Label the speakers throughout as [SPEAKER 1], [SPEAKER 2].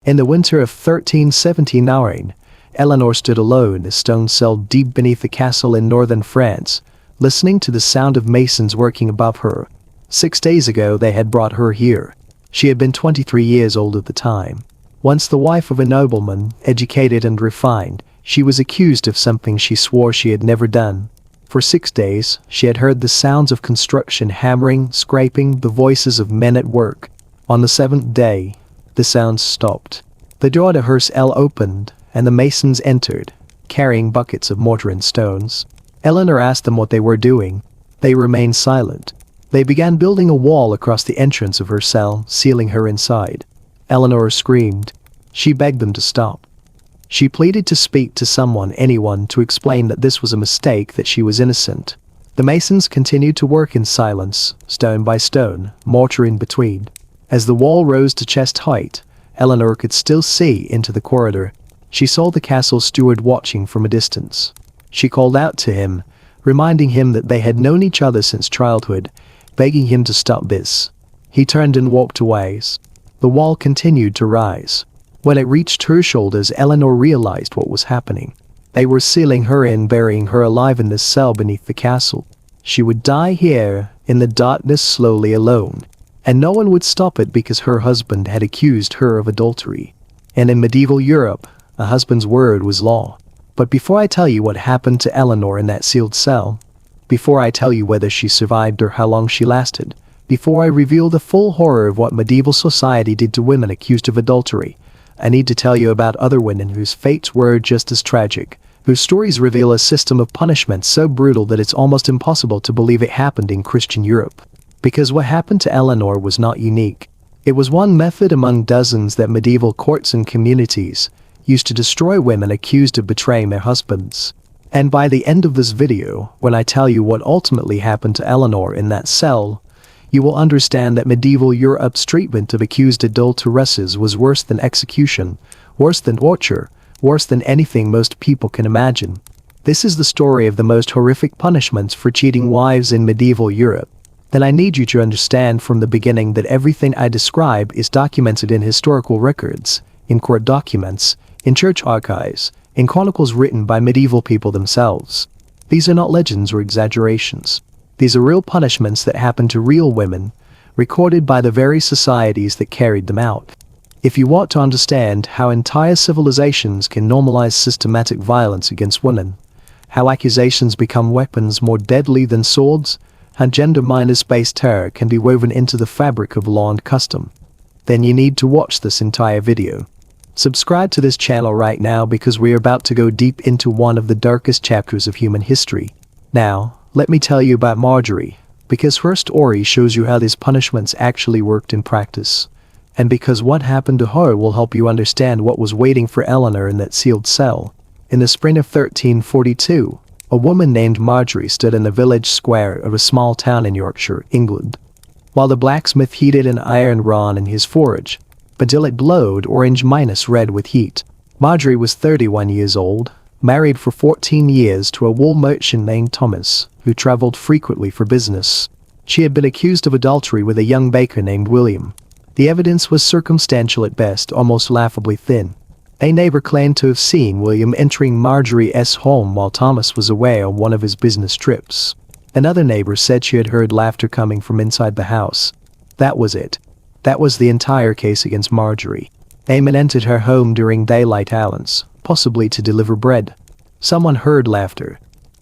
[SPEAKER 1] In the winter of 1379, Eleanor stood alone in a stone cell deep beneath a castle in northern France, listening to the sound of masons working above her. 6 days ago they had brought her here. She had been 23 years old at the time. Once the wife of a nobleman, educated and refined, she was accused of something she swore she had never done. For 6 days, she had heard the sounds of construction hammering, scraping, the voices of men at work. On the 7th day, the sounds stopped. The door to her cell opened, and the masons entered, carrying buckets of mortar and stones. Eleanor asked them what they were doing. They remained silent. They began building a wall across the entrance of her cell, sealing her inside. Eleanor screamed. She begged them to stop. She pleaded to speak to someone, anyone, to explain that this was a mistake, that she was innocent. The masons continued to work in silence, stone by stone, mortar in between. As the wall rose to chest height, Eleanor could still see into the corridor. She saw the castle steward watching from a distance. She called out to him, reminding him that they had known each other since childhood, begging him to stop this. He turned and walked away. The wall continued to rise. When it reached her shoulders, Eleanor realized what was happening. They were sealing her in, burying her alive in this cell beneath the castle. She would die here, in the darkness, slowly, alone. And no one would stop it because her husband had accused her of adultery. And in medieval Europe, a husband's word was law. But before I tell you what happened to Eleanor in that sealed cell, before I tell you whether she survived or how long she lasted, before I reveal the full horror of what medieval society did to women accused of adultery, I need to tell you about other women whose fates were just as tragic, whose stories reveal a system of punishment so brutal that it's almost impossible to believe it happened in Christian Europe. Because what happened to Eleanor was not unique. It was one method among dozens that medieval courts and communities used to destroy women accused of betraying their husbands. And by the end of this video, when I tell you what ultimately happened to Eleanor in that cell, you will understand that medieval Europe's treatment of accused adulteresses was worse than execution, worse than torture, worse than anything most people can imagine. This is the story of the most horrific punishments for cheating wives in medieval Europe. Then I need you to understand from the beginning that everything I describe is documented in historical records, in court documents, in church archives, in chronicles written by medieval people themselves. These are not legends or exaggerations. These are real punishments that happened to real women, recorded by the very societies that carried them out. If you want to understand how entire civilizations can normalize systematic violence against women, how accusations become weapons more deadly than swords, how gender-based terror can be woven into the fabric of law and custom, then you need to watch this entire video. Subscribe to this channel right now because we are about to go deep into one of the darkest chapters of human history. Now, let me tell you about Marjorie, because her story shows you how these punishments actually worked in practice, and because what happened to her will help you understand what was waiting for Eleanor in that sealed cell. In the spring of 1342, a woman named Marjorie stood in the village square of a small town in Yorkshire, England. While the blacksmith heated an iron rod in his forge, until it glowed orange-red with heat, Marjorie was 31 years old, married for 14 years to a wool merchant named Thomas, who traveled frequently for business. She had been accused of adultery with a young baker named William. The evidence was circumstantial at best, almost laughably thin. A neighbor claimed to have seen William entering Marjorie's home while Thomas was away on one of his business trips. Another neighbor said she had heard laughter coming from inside the house. That was it. That was the entire case against Marjorie. A man entered her home during daylight hours, possibly to deliver bread. Someone heard laughter.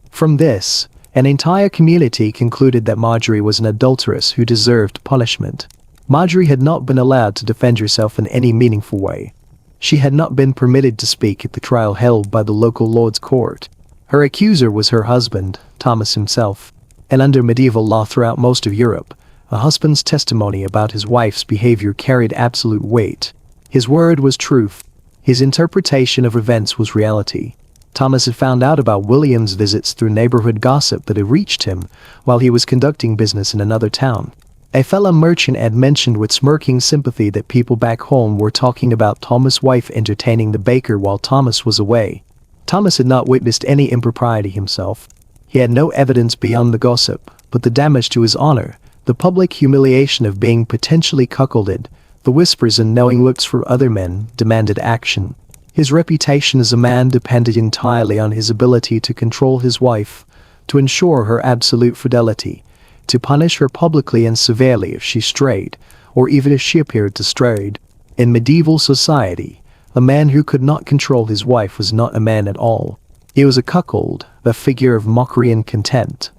[SPEAKER 1] From this, an entire community concluded that Marjorie was an adulteress who deserved punishment. Marjorie had not been allowed to defend herself in any meaningful way. She had not been permitted to speak at the trial held by the local Lord's Court. Her accuser was her husband, Thomas himself. And under medieval law throughout most of Europe, a husband's testimony about his wife's behavior carried absolute weight. His word was truth. His interpretation of events was reality. Thomas had found out about William's visits through neighborhood gossip that had reached him while he was conducting business in another town. A fellow merchant had mentioned with smirking sympathy that people back home were talking about Thomas' wife entertaining the baker while Thomas was away. Thomas had not witnessed any impropriety himself. He had no evidence beyond the gossip, but the damage to his honor, the public humiliation of being potentially cuckolded, The whispers and knowing looks from other men demanded action. His reputation as a man depended entirely on his ability to control his wife, to ensure her absolute fidelity, to punish her publicly and severely if she strayed, or even if she appeared to stray. In medieval society, a man who could not control his wife was not a man at all. He was a cuckold, a figure of mockery and contempt.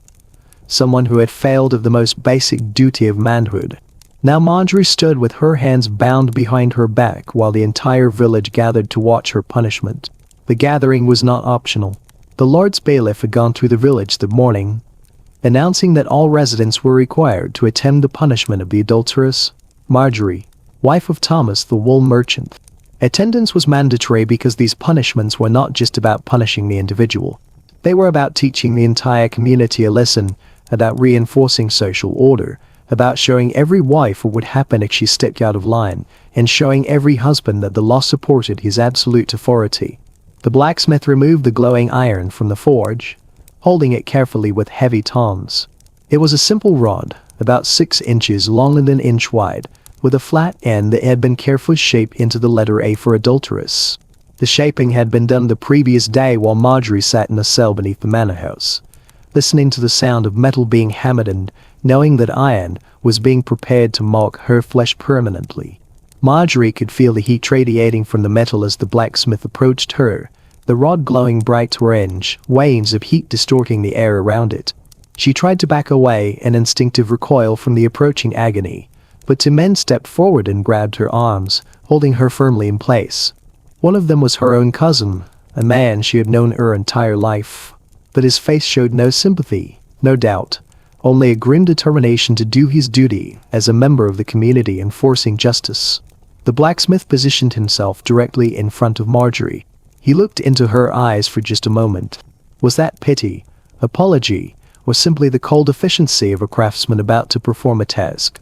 [SPEAKER 1] Someone who had failed of the most basic duty of manhood. Now Marjorie stood with her hands bound behind her back while the entire village gathered to watch her punishment. The gathering was not optional. The Lord's bailiff had gone through the village that morning, announcing that all residents were required to attend the punishment of the adulteress, Marjorie, wife of Thomas the wool merchant. Attendance was mandatory because these punishments were not just about punishing the individual. They were about teaching the entire community a lesson, about reinforcing social order, about showing every wife what would happen if she stepped out of line, and showing every husband that the law supported his absolute authority. The blacksmith removed the glowing iron from the forge, holding it carefully with heavy tongs. It was a simple rod, about 6 inches long and an inch wide, with a flat end that had been carefully shaped into the letter A for adulteress. The shaping had been done the previous day while Marjorie sat in a cell beneath the manor house, listening to the sound of metal being hammered and knowing that iron was being prepared to mock her flesh permanently. Marjorie could feel the heat radiating from the metal as the blacksmith approached her, the rod glowing bright orange, waves of heat distorting the air around it. She tried to back away, an instinctive recoil from the approaching agony, but 2 men stepped forward and grabbed her arms, holding her firmly in place. One of them was her own cousin, a man she had known her entire life. But his face showed no sympathy, no doubt, only a grim determination to do his duty as a member of the community enforcing justice. The blacksmith positioned himself directly in front of Marjorie. He looked into her eyes for just a moment. Was that pity, apology, or simply the cold efficiency of a craftsman about to perform a task?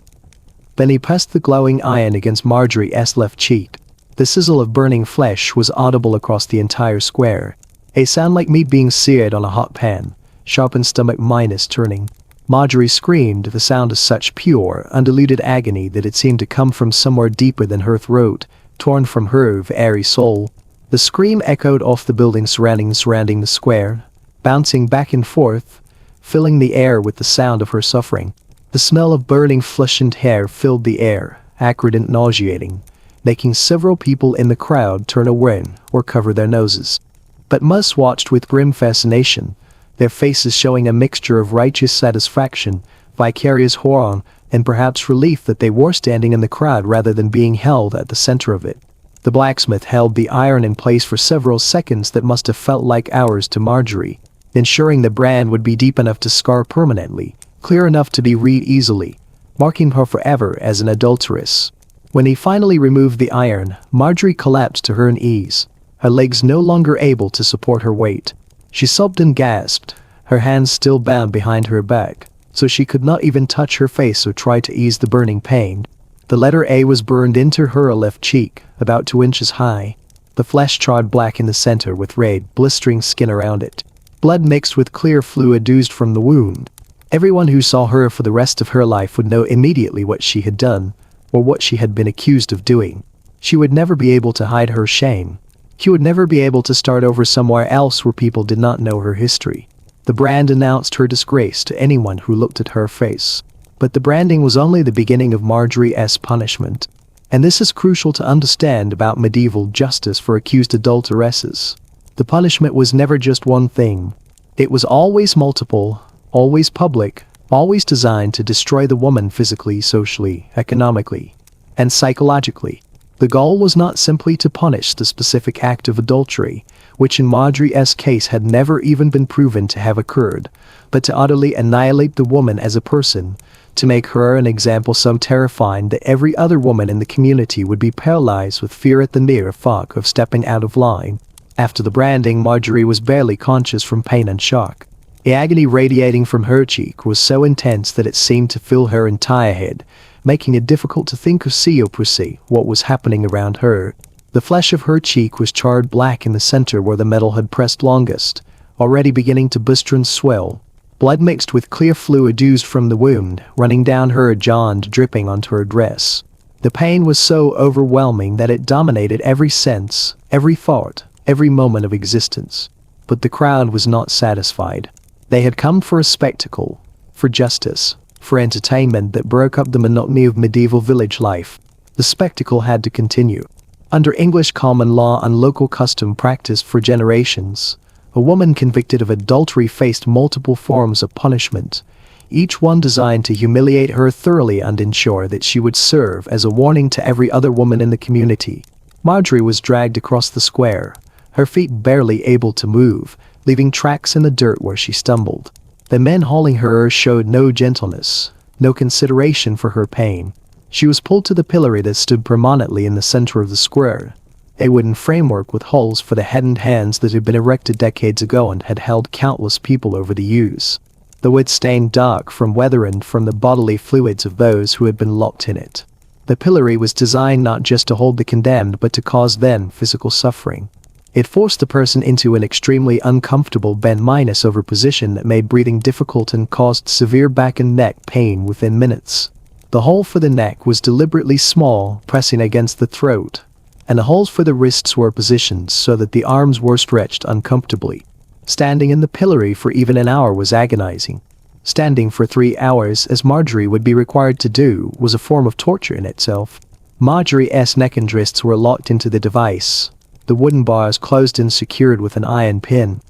[SPEAKER 1] Then he pressed the glowing iron against Marjorie's left cheek. The sizzle of burning flesh was audible across the entire square. A sound like meat being seared on a hot pan, sharpened stomach minus turning. Marjorie screamed, the sound of such pure, undiluted agony that it seemed to come from somewhere deeper than her throat, torn from her very soul. The scream echoed off the building surrounding the square, bouncing back and forth, filling the air with the sound of her suffering. The smell of burning flesh and hair filled the air, acrid and nauseating, making several people in the crowd turn away or cover their noses. But most watched with grim fascination, their faces showing a mixture of righteous satisfaction, vicarious horror, and perhaps relief that they were standing in the crowd rather than being held at the center of it. The blacksmith held the iron in place for several seconds that must have felt like hours to Marjorie, ensuring the brand would be deep enough to scar permanently, clear enough to be read easily, marking her forever as an adulteress. When he finally removed the iron, Marjorie collapsed to her knees, her legs no longer able to support her weight. She sobbed and gasped, her hands still bound behind her back, so she could not even touch her face or try to ease the burning pain. The letter A was burned into her left cheek, about 2 inches high. The flesh charred black in the center with red, blistering skin around it. Blood mixed with clear fluid oozed from the wound. Everyone who saw her for the rest of her life would know immediately what she had done, or what she had been accused of doing. She would never be able to hide her shame. She would never be able to start over somewhere else where people did not know her history. The brand announced her disgrace to anyone who looked at her face. But the branding was only the beginning of Marjorie's punishment. And this is crucial to understand about medieval justice for accused adulteresses. The punishment was never just one thing. It was always multiple, always public, always designed to destroy the woman physically, socially, economically, and psychologically. The goal was not simply to punish the specific act of adultery, which in Marjorie's case had never even been proven to have occurred, but to utterly annihilate the woman as a person, to make her an example so terrifying that every other woman in the community would be paralyzed with fear at the mere thought of stepping out of line. After the branding, Marjorie was barely conscious from pain and shock. The agony radiating from her cheek was so intense that it seemed to fill her entire head, making it difficult to think or see or perceive what was happening around her. The flesh of her cheek was charred black in the center where the metal had pressed longest, already beginning to blister and swell. Blood mixed with clear fluid oozed from the wound, running down her jaw and dripping onto her dress. The pain was so overwhelming that it dominated every sense, every thought, every moment of existence. But the crowd was not satisfied. They had come for a spectacle, for justice, for entertainment that broke up the monotony of medieval village life. The spectacle had to continue. Under English common law and local custom practiced for generations, a woman convicted of adultery faced multiple forms of punishment, each one designed to humiliate her thoroughly and ensure that she would serve as a warning to every other woman in the community. Marjorie was dragged across the square, her feet barely able to move, leaving tracks in the dirt where she stumbled. The men hauling her showed no gentleness, no consideration for her pain. She was pulled to the pillory that stood prominently in the center of the square, a wooden framework with holes for the head and hands that had been erected decades ago and had held countless people over the years. The wood stained dark from weather and from the bodily fluids of those who had been locked in it. The pillory was designed not just to hold the condemned but to cause them physical suffering. It forced the person into an extremely uncomfortable bend-over position that made breathing difficult and caused severe back and neck pain within minutes. The hole for the neck was deliberately small, pressing against the throat, and the holes for the wrists were positioned so that the arms were stretched uncomfortably. Standing in the pillory for even an hour was agonizing. Standing for 3 hours, as Marjorie would be required to do, was a form of torture in itself. Marjorie's neck and wrists were locked into the device, the wooden bars closed and secured with an iron pin.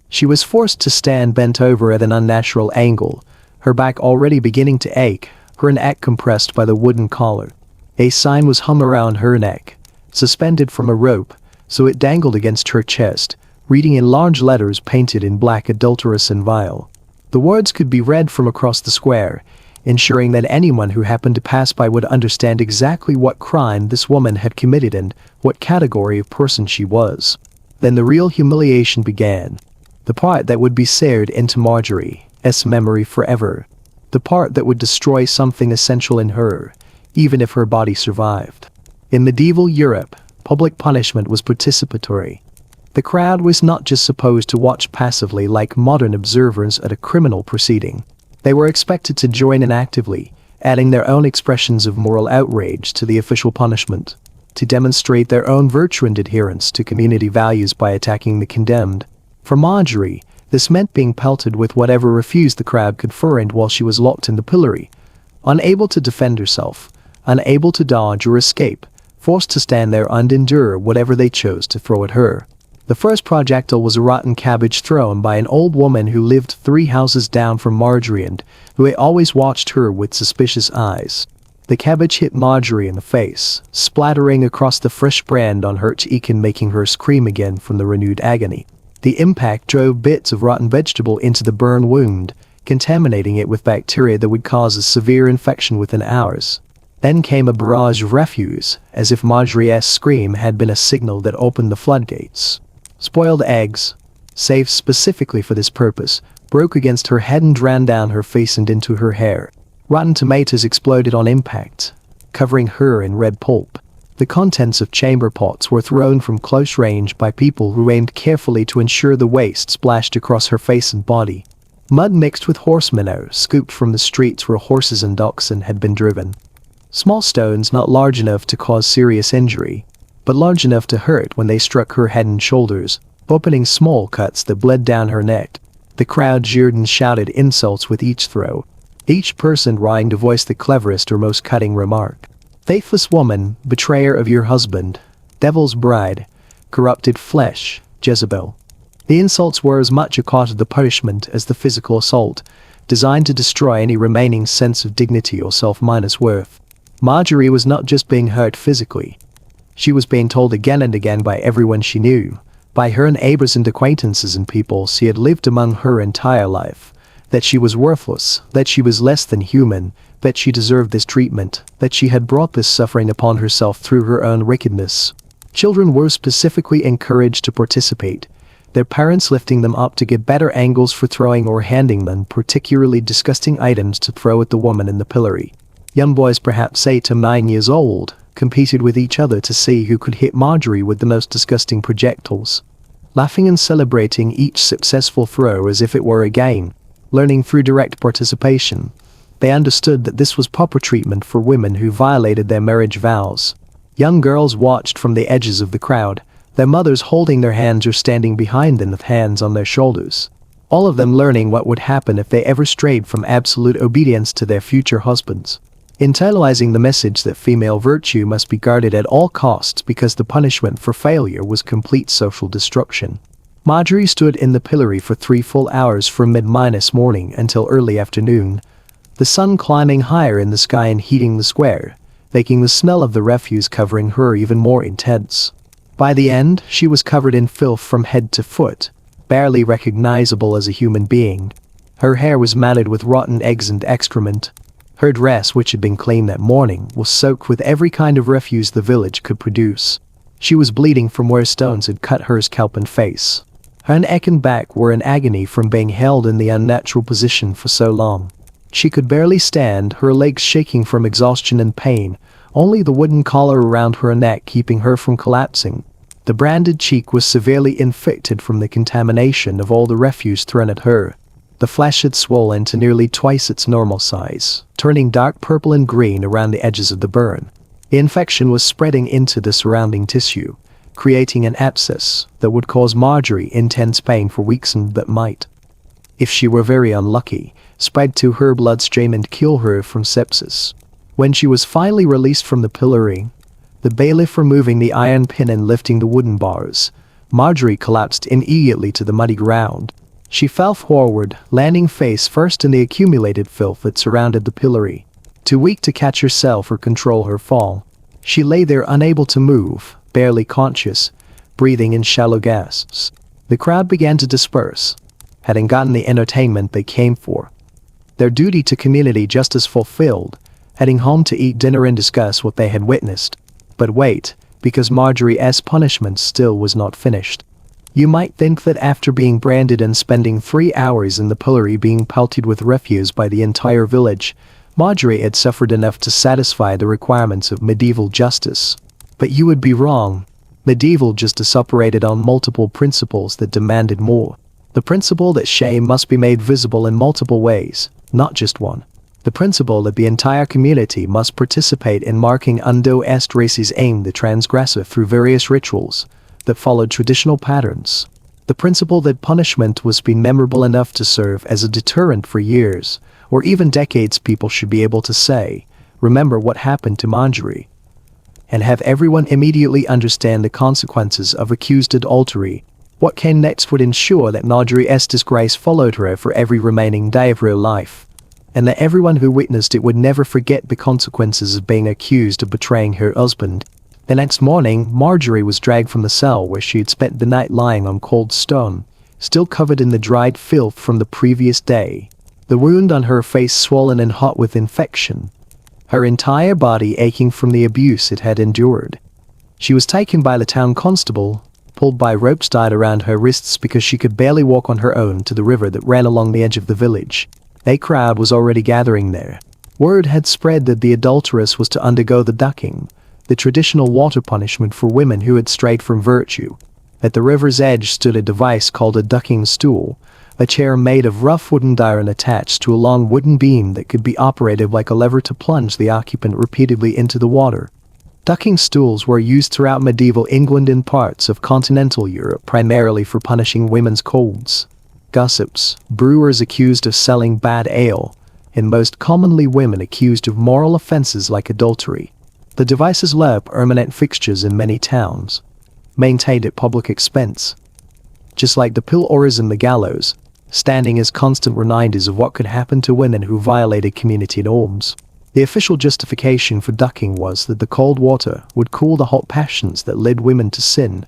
[SPEAKER 1] She was forced to stand bent over at an unnatural angle, her back already beginning to ache, her neck compressed by the wooden collar. A sign was hung around her neck, suspended from a rope, so it dangled against her chest, reading in large letters painted in black, "Adulterous and vile." The words could be read from across the square, ensuring that anyone who happened to pass by would understand exactly what crime this woman had committed and what category of person she was. Then the real humiliation began. The part that would be seared into Marjorie's memory forever. The part that would destroy something essential in her, even if her body survived. In medieval Europe, public punishment was participatory. The crowd was not just supposed to watch passively like modern observers at a criminal proceeding. They were expected to join in actively, adding their own expressions of moral outrage to the official punishment, to demonstrate their own virtue and adherence to community values by attacking the condemned. For Marjorie, this meant being pelted with whatever refuse the crowd could find while she was locked in the pillory, unable to defend herself, unable to dodge or escape, forced to stand there and endure whatever they chose to throw at her. The first projectile was a rotten cabbage thrown by an old woman who lived 3 houses down from Marjorie and who always watched her with suspicious eyes. The cabbage hit Marjorie in the face, splattering across the fresh brand on her cheek and making her scream again from the renewed agony. The impact drove bits of rotten vegetable into the burn wound, contaminating it with bacteria that would cause a severe infection within hours. Then came a barrage of refuse, as if Marjorie's scream had been a signal that opened the floodgates. Spoiled eggs, saved specifically for this purpose, broke against her head and ran down her face and into her hair. Rotten tomatoes exploded on impact, covering her in red pulp. The contents of chamber pots were thrown from close range by people who aimed carefully to ensure the waste splashed across her face and body. Mud mixed with horse manure scooped from the streets where horses and oxen had been driven. Small stones not large enough to cause serious injury, but large enough to hurt when they struck her head and shoulders, opening small cuts that bled down her neck. The crowd jeered and shouted insults with each throw, each person trying to voice the cleverest or most cutting remark. Faithless woman, betrayer of your husband, devil's bride, corrupted flesh, Jezebel. The insults were as much a cause of the punishment as the physical assault, designed to destroy any remaining sense of dignity or self-worth. Marjorie was not just being hurt physically. She was being told again and again by everyone she knew, by her neighbors and acquaintances and people she had lived among her entire life, that she was worthless, that she was less than human, that she deserved this treatment, that she had brought this suffering upon herself through her own wickedness. Children were specifically encouraged to participate, their parents lifting them up to get better angles for throwing or handing them particularly disgusting items to throw at the woman in the pillory. Young boys, perhaps 8 to 9 years old, competed with each other to see who could hit Marjorie with the most disgusting projectiles, laughing and celebrating each successful throw as if it were a game. Learning through direct participation, They understood that this was proper treatment for women who violated their marriage vows. Young girls watched from the edges of the crowd, their mothers holding their hands or standing behind them with hands on their shoulders. All of them learning what would happen if they ever strayed from absolute obedience to their future husbands. Internalizing the message that female virtue must be guarded at all costs because the punishment for failure was complete social destruction. Marjorie stood in the pillory for 3 full hours from mid-morning until early afternoon, the sun climbing higher in the sky and heating the square, making the smell of the refuse covering her even more intense. By the end, she was covered in filth from head to foot, barely recognizable as a human being. Her hair was matted with rotten eggs and excrement. Her dress, which had been cleaned that morning, was soaked with every kind of refuse the village could produce. She was bleeding from where stones had cut her scalp and face. Her neck and back were in agony from being held in the unnatural position for so long. She could barely stand, her legs shaking from exhaustion and pain, only the wooden collar around her neck keeping her from collapsing. The branded cheek was severely infected from the contamination of all the refuse thrown at her. The flesh had swollen to nearly twice its normal size, turning dark purple and green around the edges of the burn. The infection was spreading into the surrounding tissue, creating an abscess that would cause Marjorie intense pain for weeks and that might, if she were very unlucky, spread to her bloodstream and kill her from sepsis. When she was finally released from the pillory, the bailiff removing the iron pin and lifting the wooden bars, Marjorie collapsed immediately to the muddy ground. She fell forward, landing face first in the accumulated filth that surrounded the pillory. Too weak to catch herself or control her fall, she lay there unable to move, barely conscious, breathing in shallow gasps. The crowd began to disperse, having gotten the entertainment they came for, their duty to community justice fulfilled, heading home to eat dinner and discuss what they had witnessed. But wait, because Marjorie's punishment still was not finished. You might think that after being branded and spending 3 hours in the pillory being pelted with refuse by the entire village, Marjorie had suffered enough to satisfy the requirements of medieval justice. But you would be wrong. Medieval justice operated on multiple principles that demanded more. The principle that shame must be made visible in multiple ways, not just one. The principle that the entire community must participate in marking undo est races aimed the transgressor through various rituals that followed traditional patterns. The principle that punishment was be memorable enough to serve as a deterrent for years, or even decades. People should be able to say, remember what happened to Marjorie, and have everyone immediately understand the consequences of accused adultery. What came next would ensure that Marjorie's disgrace followed her for every remaining day of her life, and that everyone who witnessed it would never forget the consequences of being accused of betraying her husband. The next morning, Marjorie was dragged from the cell where she had spent the night lying on cold stone, still covered in the dried filth from the previous day, the wound on her face swollen and hot with infection, her entire body aching from the abuse it had endured. She was taken by the town constable, pulled by ropes tied around her wrists because she could barely walk on her own, to the river that ran along the edge of the village. A crowd was already gathering there. Word had spread that the adulteress was to undergo the ducking, the traditional water punishment for women who had strayed from virtue. At the river's edge stood a device called a ducking stool, a chair made of rough wooden iron attached to a long wooden beam that could be operated like a lever to plunge the occupant repeatedly into the water. Ducking stools were used throughout medieval England and parts of continental Europe primarily for punishing women's colds, gossips, brewers accused of selling bad ale, and most commonly women accused of moral offenses like adultery. The devices were permanent fixtures in many towns, maintained at public expense. Just like the pillories and the gallows, standing as constant reminders of what could happen to women who violated community norms. The official justification for ducking was that the cold water would cool the hot passions that led women to sin.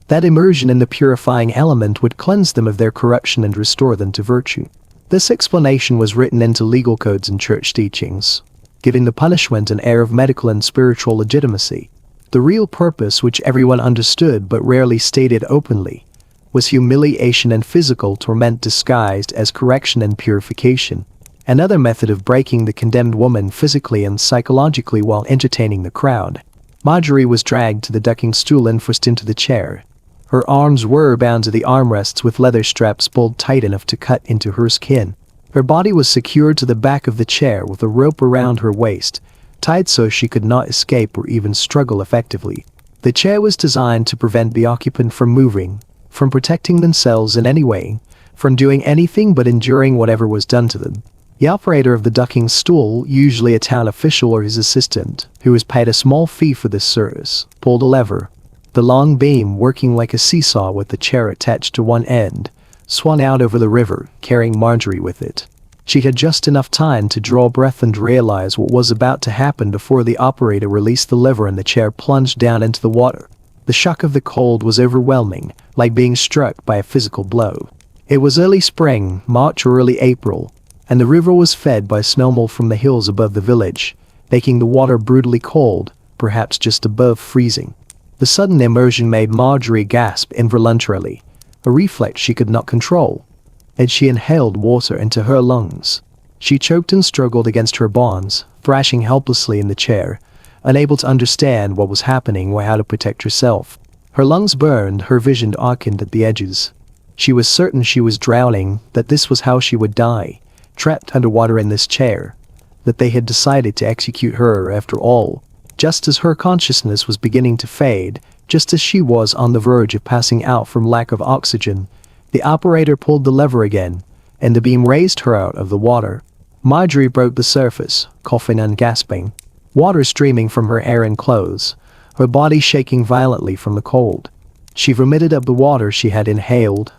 [SPEAKER 1] That immersion in the purifying element would cleanse them of their corruption and restore them to virtue. This explanation was written into legal codes and church teachings, giving the punishment an air of medical and spiritual legitimacy. The real purpose, which everyone understood but rarely stated openly, was humiliation and physical torment disguised as correction and purification, another method of breaking the condemned woman physically and psychologically while entertaining the crowd. Marjorie was dragged to the ducking stool and forced into the chair. Her arms were bound to the armrests with leather straps pulled tight enough to cut into her skin. Her body was secured to the back of the chair with a rope around her waist, tied so she could not escape or even struggle effectively. The chair was designed to prevent the occupant from moving, from protecting themselves in any way, from doing anything but enduring whatever was done to them. The operator of the ducking stool, usually a town official or his assistant, who was paid a small fee for this service, pulled a lever. The long beam, working like a seesaw with the chair attached to one end, swung out over the river, carrying Marjorie with it. She had just enough time to draw breath and realize what was about to happen before the operator released the lever and the chair plunged down into the water. The shock of the cold was overwhelming, like being struck by a physical blow. It was early spring, March or early April, and the river was fed by snowmelt from the hills above the village, making the water brutally cold, perhaps just above freezing. The sudden immersion made Marjorie gasp involuntarily, a reflex she could not control, and she inhaled water into her lungs. She choked and struggled against her bonds, thrashing helplessly in the chair, unable to understand what was happening or how to protect herself. Her lungs burned, her vision darkened at the edges. She was certain she was drowning, that this was how she would die, trapped underwater in this chair, that they had decided to execute her after all. Just as her consciousness was beginning to fade, just as she was on the verge of passing out from lack of oxygen, the operator pulled the lever again, and the beam raised her out of the water. Marjorie broke the surface, coughing and gasping, water streaming from her hair and clothes, her body shaking violently from the cold. She vomited up the water she had inhaled,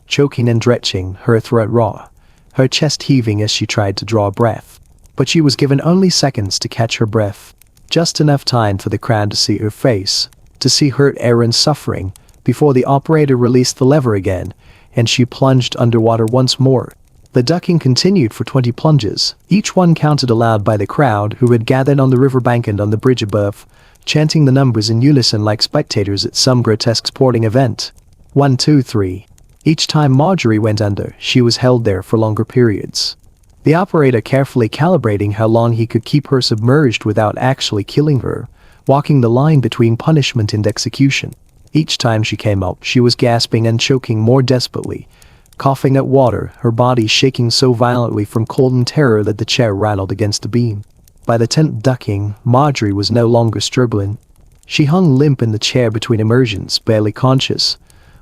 [SPEAKER 1] choking and drenching, her throat raw, her chest heaving as she tried to draw breath. But she was given only seconds to catch her breath, just enough time for the crowd to see her face, to see hurt air and suffering, before the operator released the lever again, and she plunged underwater once more. The ducking continued for 20 plunges, each one counted aloud by the crowd who had gathered on the riverbank and on the bridge above, chanting the numbers in unison like spectators at some grotesque sporting event. 1, 2, 3. Each time Marjorie went under, she was held there for longer periods. The operator carefully calibrating how long he could keep her submerged without actually killing her, walking the line between punishment and execution. Each time she came up, she was gasping and choking more desperately, coughing at water, her body shaking so violently from cold and terror that the chair rattled against the beam. By the 10th ducking, Marjorie was no longer struggling. She hung limp in the chair between immersions, barely conscious,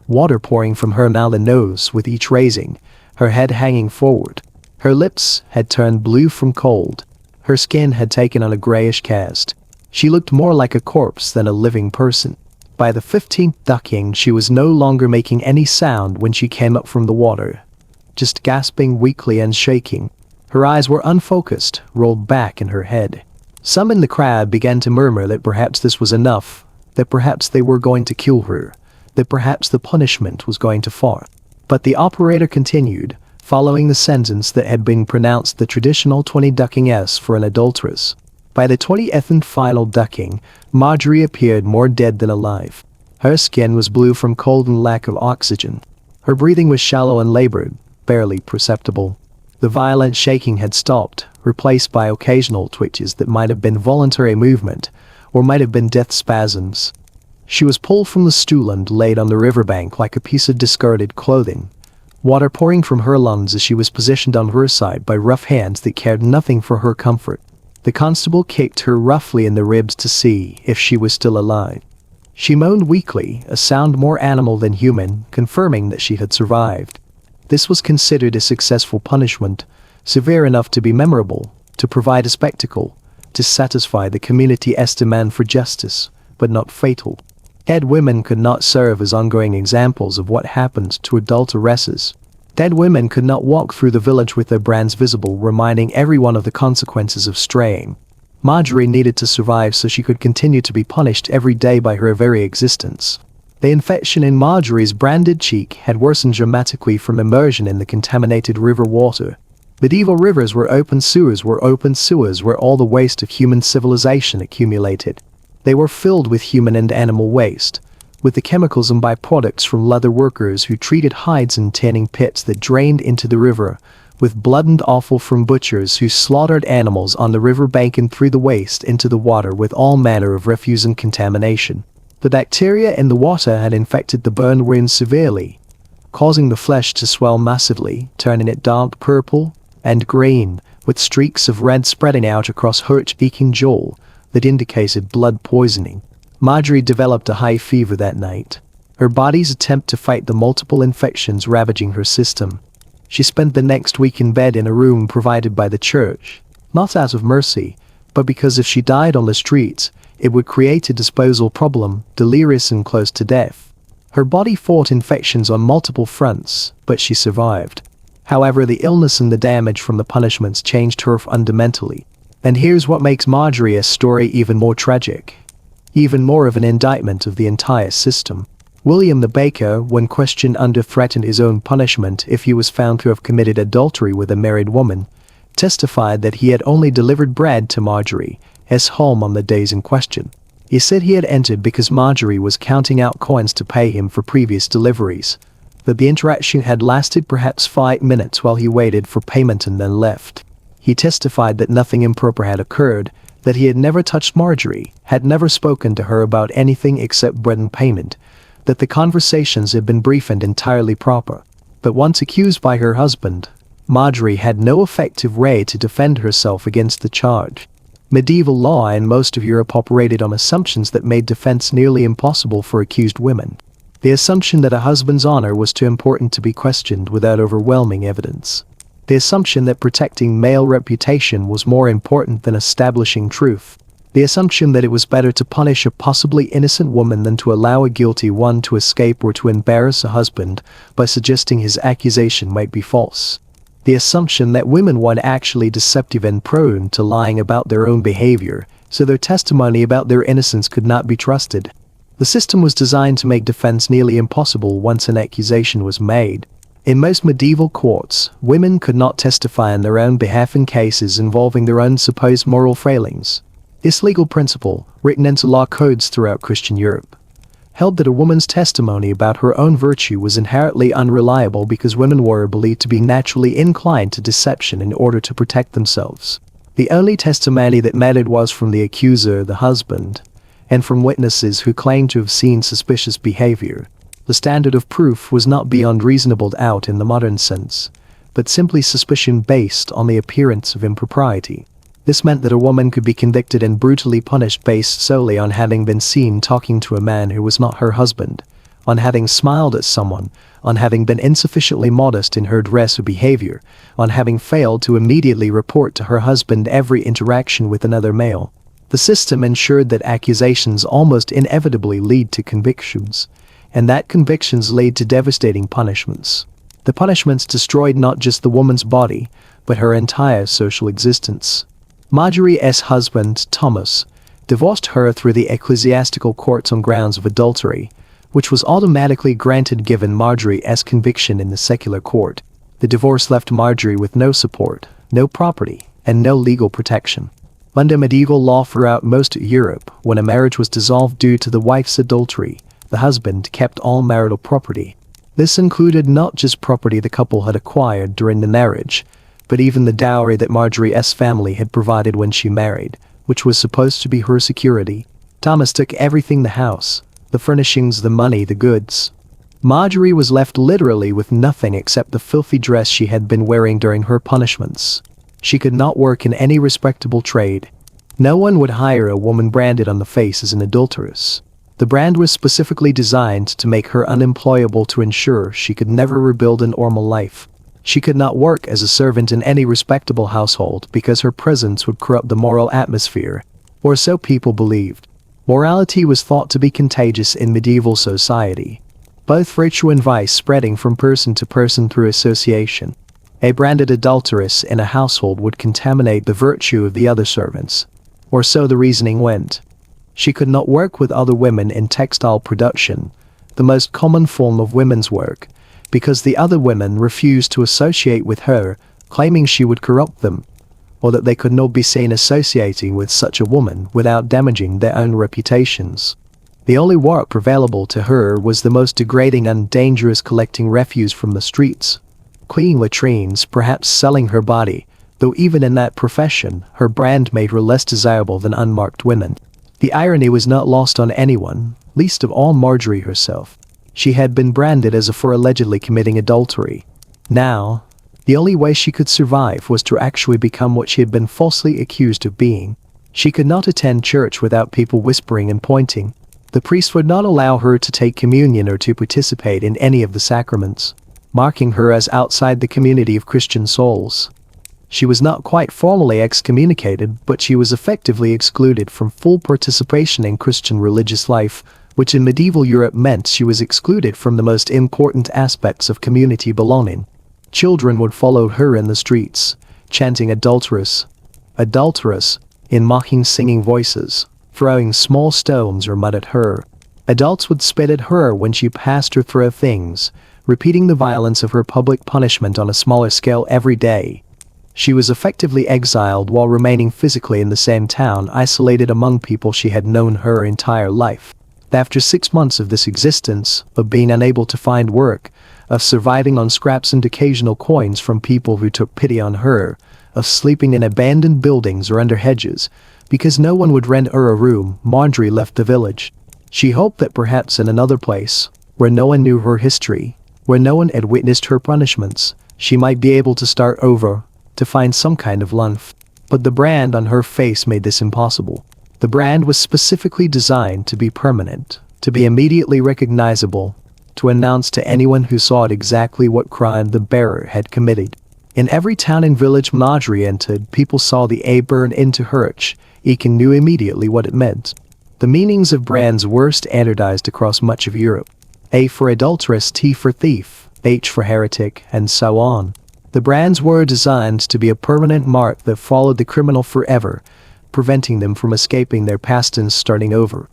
[SPEAKER 1] water pouring from her mouth and nose with each raising, her head hanging forward. Her lips had turned blue from cold. Her skin had taken on a grayish cast. She looked more like a corpse than a living person. By the 15th ducking, she was no longer making any sound when she came up from the water, just gasping weakly and shaking. Her eyes were unfocused, rolled back in her head. Some in the crowd began to murmur that perhaps this was enough, that perhaps they were going to kill her, that perhaps the punishment was going to fall. But the operator continued, following the sentence that had been pronounced, the traditional 20 ducking S for an adulteress. By the 20th and final ducking, Marjorie appeared more dead than alive. Her skin was blue from cold and lack of oxygen. Her breathing was shallow and labored, barely perceptible. The violent shaking had stopped, replaced by occasional twitches that might have been voluntary movement, or might have been death spasms. She was pulled from the stool and laid on the riverbank like a piece of discarded clothing, water pouring from her lungs as she was positioned on her side by rough hands that cared nothing for her comfort. The constable kicked her roughly in the ribs to see if she was still alive. She moaned weakly, a sound more animal than human, confirming that she had survived. This was considered a successful punishment, severe enough to be memorable, to provide a spectacle, to satisfy the community's demand for justice, but not fatal. Dead women could not serve as ongoing examples of what happened to adulteresses. Dead women could not walk through the village with their brands visible, reminding everyone of the consequences of straying. Marjorie needed to survive so she could continue to be punished every day by her very existence. The infection in Marjorie's branded cheek had worsened dramatically from immersion in the contaminated river water. Medieval rivers were open sewers where all the waste of human civilization accumulated. They were filled with human and animal waste, with the chemicals and byproducts from leather workers who treated hides in tanning pits that drained into the river, with blood and offal from butchers who slaughtered animals on the riverbank and threw the waste into the water with all manner of refuse and contamination. The bacteria in the water had infected the burned wound severely, causing the flesh to swell massively, turning it dark purple, and green, with streaks of red spreading out across her aching jaw that indicated blood poisoning. Marjorie developed a high fever that night. Her body's attempt to fight the multiple infections ravaging her system. She spent the next week in bed in a room provided by the church, not out of mercy, but because if she died on the streets, it would create a disposal problem, delirious and close to death. Her body fought infections on multiple fronts, but she survived. However, the illness and the damage from the punishments changed her fundamentally. And here's what makes Marjorie's story even more tragic. Even more of an indictment of the entire system. William the baker, when questioned, threatened his own punishment if he was found to have committed adultery with a married woman, testified that he had only delivered bread to Marjorie's home on the days in question. He said he had entered because Marjorie was counting out coins to pay him for previous deliveries, that the interaction had lasted perhaps 5 minutes while he waited for payment and then left. He testified that nothing improper had occurred, that he had never touched Marjorie, had never spoken to her about anything except bread and payment, that the conversations had been brief and entirely proper. But once accused by her husband, Marjorie had no effective way to defend herself against the charge. Medieval law in most of Europe operated on assumptions that made defense nearly impossible for accused women. The assumption that a husband's honor was too important to be questioned without overwhelming evidence. The assumption that protecting male reputation was more important than establishing truth. The assumption that it was better to punish a possibly innocent woman than to allow a guilty one to escape or to embarrass a husband by suggesting his accusation might be false. The assumption that women were actually deceptive and prone to lying about their own behavior, so their testimony about their innocence could not be trusted. The system was designed to make defense nearly impossible once an accusation was made. In most medieval courts, women could not testify on their own behalf in cases involving their own supposed moral failings. This legal principle, written into law codes throughout Christian Europe, held that a woman's testimony about her own virtue was inherently unreliable because women were believed to be naturally inclined to deception in order to protect themselves. The only testimony that mattered was from the accuser, the husband, and from witnesses who claimed to have seen suspicious behavior. The standard of proof was not beyond reasonable doubt in the modern sense, but simply suspicion based on the appearance of impropriety. This meant that a woman could be convicted and brutally punished based solely on having been seen talking to a man who was not her husband, on having smiled at someone, on having been insufficiently modest in her dress or behavior, on having failed to immediately report to her husband every interaction with another male. The system ensured that accusations almost inevitably lead to convictions, and that convictions lead to devastating punishments. The punishments destroyed not just the woman's body, but her entire social existence. Marjorie's husband, Thomas, divorced her through the ecclesiastical courts on grounds of adultery, which was automatically granted given Marjorie's conviction in the secular court. The divorce left Marjorie with no support, no property, and no legal protection. Under medieval law throughout most of Europe, when a marriage was dissolved due to the wife's adultery, the husband kept all marital property. This included not just property the couple had acquired during the marriage, but even the dowry that Marjorie's family had provided when she married, which was supposed to be her security. Thomas took everything: the house, the furnishings, the money, the goods. Marjorie was left literally with nothing except the filthy dress she had been wearing during her punishments. She could not work in any respectable trade. No one would hire a woman branded on the face as an adulteress. The brand was specifically designed to make her unemployable to ensure she could never rebuild a normal life. She could not work as a servant in any respectable household because her presence would corrupt the moral atmosphere, or so people believed. Morality was thought to be contagious in medieval society, both virtue and vice spreading from person to person through association. A branded adulteress in a household would contaminate the virtue of the other servants, or so the reasoning went. She could not work with other women in textile production, the most common form of women's work, because the other women refused to associate with her, claiming she would corrupt them, or that they could not be seen associating with such a woman without damaging their own reputations. The only work available to her was the most degrading and dangerous, collecting refuse from the streets, cleaning latrines, perhaps selling her body, though even in that profession, her brand made her less desirable than unmarked women. The irony was not lost on anyone, least of all Marjorie herself. She had been branded as a for allegedly committing adultery. Now, The only way she could survive was to actually become what she had been falsely accused of being. She could not attend church without people whispering and pointing. The priest would not allow her to take communion or to participate in any of the sacraments, marking her as outside the community of Christian souls. She was not quite formally excommunicated, but she was effectively excluded from full participation in Christian religious life, which in medieval Europe meant she was excluded from the most important aspects of community belonging. Children would follow her in the streets, chanting "adulteress, adulteress," in mocking singing voices, throwing small stones or mud at her. Adults would spit at her when she passed or throw things, repeating the violence of her public punishment on a smaller scale every day. She was effectively exiled while remaining physically in the same town, isolated among people she had known her entire life. After 6 months of this existence, of being unable to find work, of surviving on scraps and occasional coins from people who took pity on her, of sleeping in abandoned buildings or under hedges, because no one would rent her a room, Marjorie left the village. She hoped that perhaps in another place, where no one knew her history, where no one had witnessed her punishments, she might be able to start over, to find some kind of life. But the brand on her face made this impossible. The brand was specifically designed to be permanent, to be immediately recognizable, to announce to anyone who saw it exactly what crime the bearer had committed. In every town and village Marjorie entered, people saw the A burn into Hirsch, each knew immediately what it meant. The meanings of brands were standardized across much of Europe. A for adulteress, T for thief, H for heretic, and so on. The brands were designed to be a permanent mark that followed the criminal forever, preventing them from escaping their past and starting over.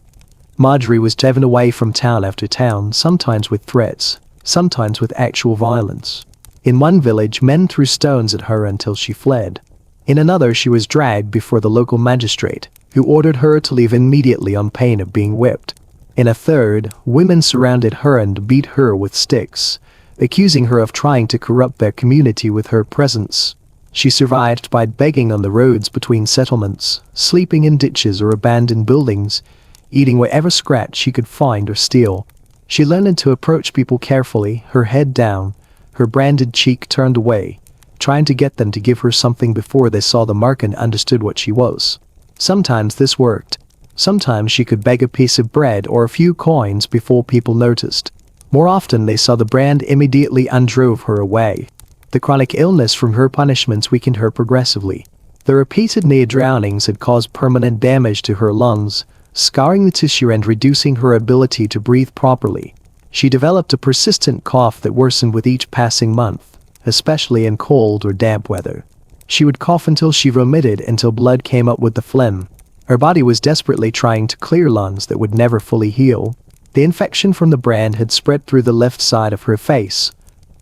[SPEAKER 1] Marjorie was driven away from town after town, sometimes with threats, sometimes with actual violence. In one village, men threw stones at her until she fled. In another, she was dragged before the local magistrate, who ordered her to leave immediately on pain of being whipped. In a third, women surrounded her and beat her with sticks, accusing her of trying to corrupt their community with her presence. She survived by begging on the roads between settlements, sleeping in ditches or abandoned buildings, eating whatever scratch she could find or steal. She learned to approach people carefully, her head down, her branded cheek turned away, trying to get them to give her something before they saw the mark and understood what she was. Sometimes this worked. Sometimes she could beg a piece of bread or a few coins before people noticed. More often they saw the brand immediately and drove her away. The chronic illness from her punishments weakened her progressively. The repeated near drownings had caused permanent damage to her lungs, scarring the tissue and reducing her ability to breathe properly. She developed a persistent cough that worsened with each passing month, especially in cold or damp weather. She would cough until she vomited, until blood came up with the phlegm. Her body was desperately trying to clear lungs that would never fully heal. The infection from the brand had spread through the left side of her face,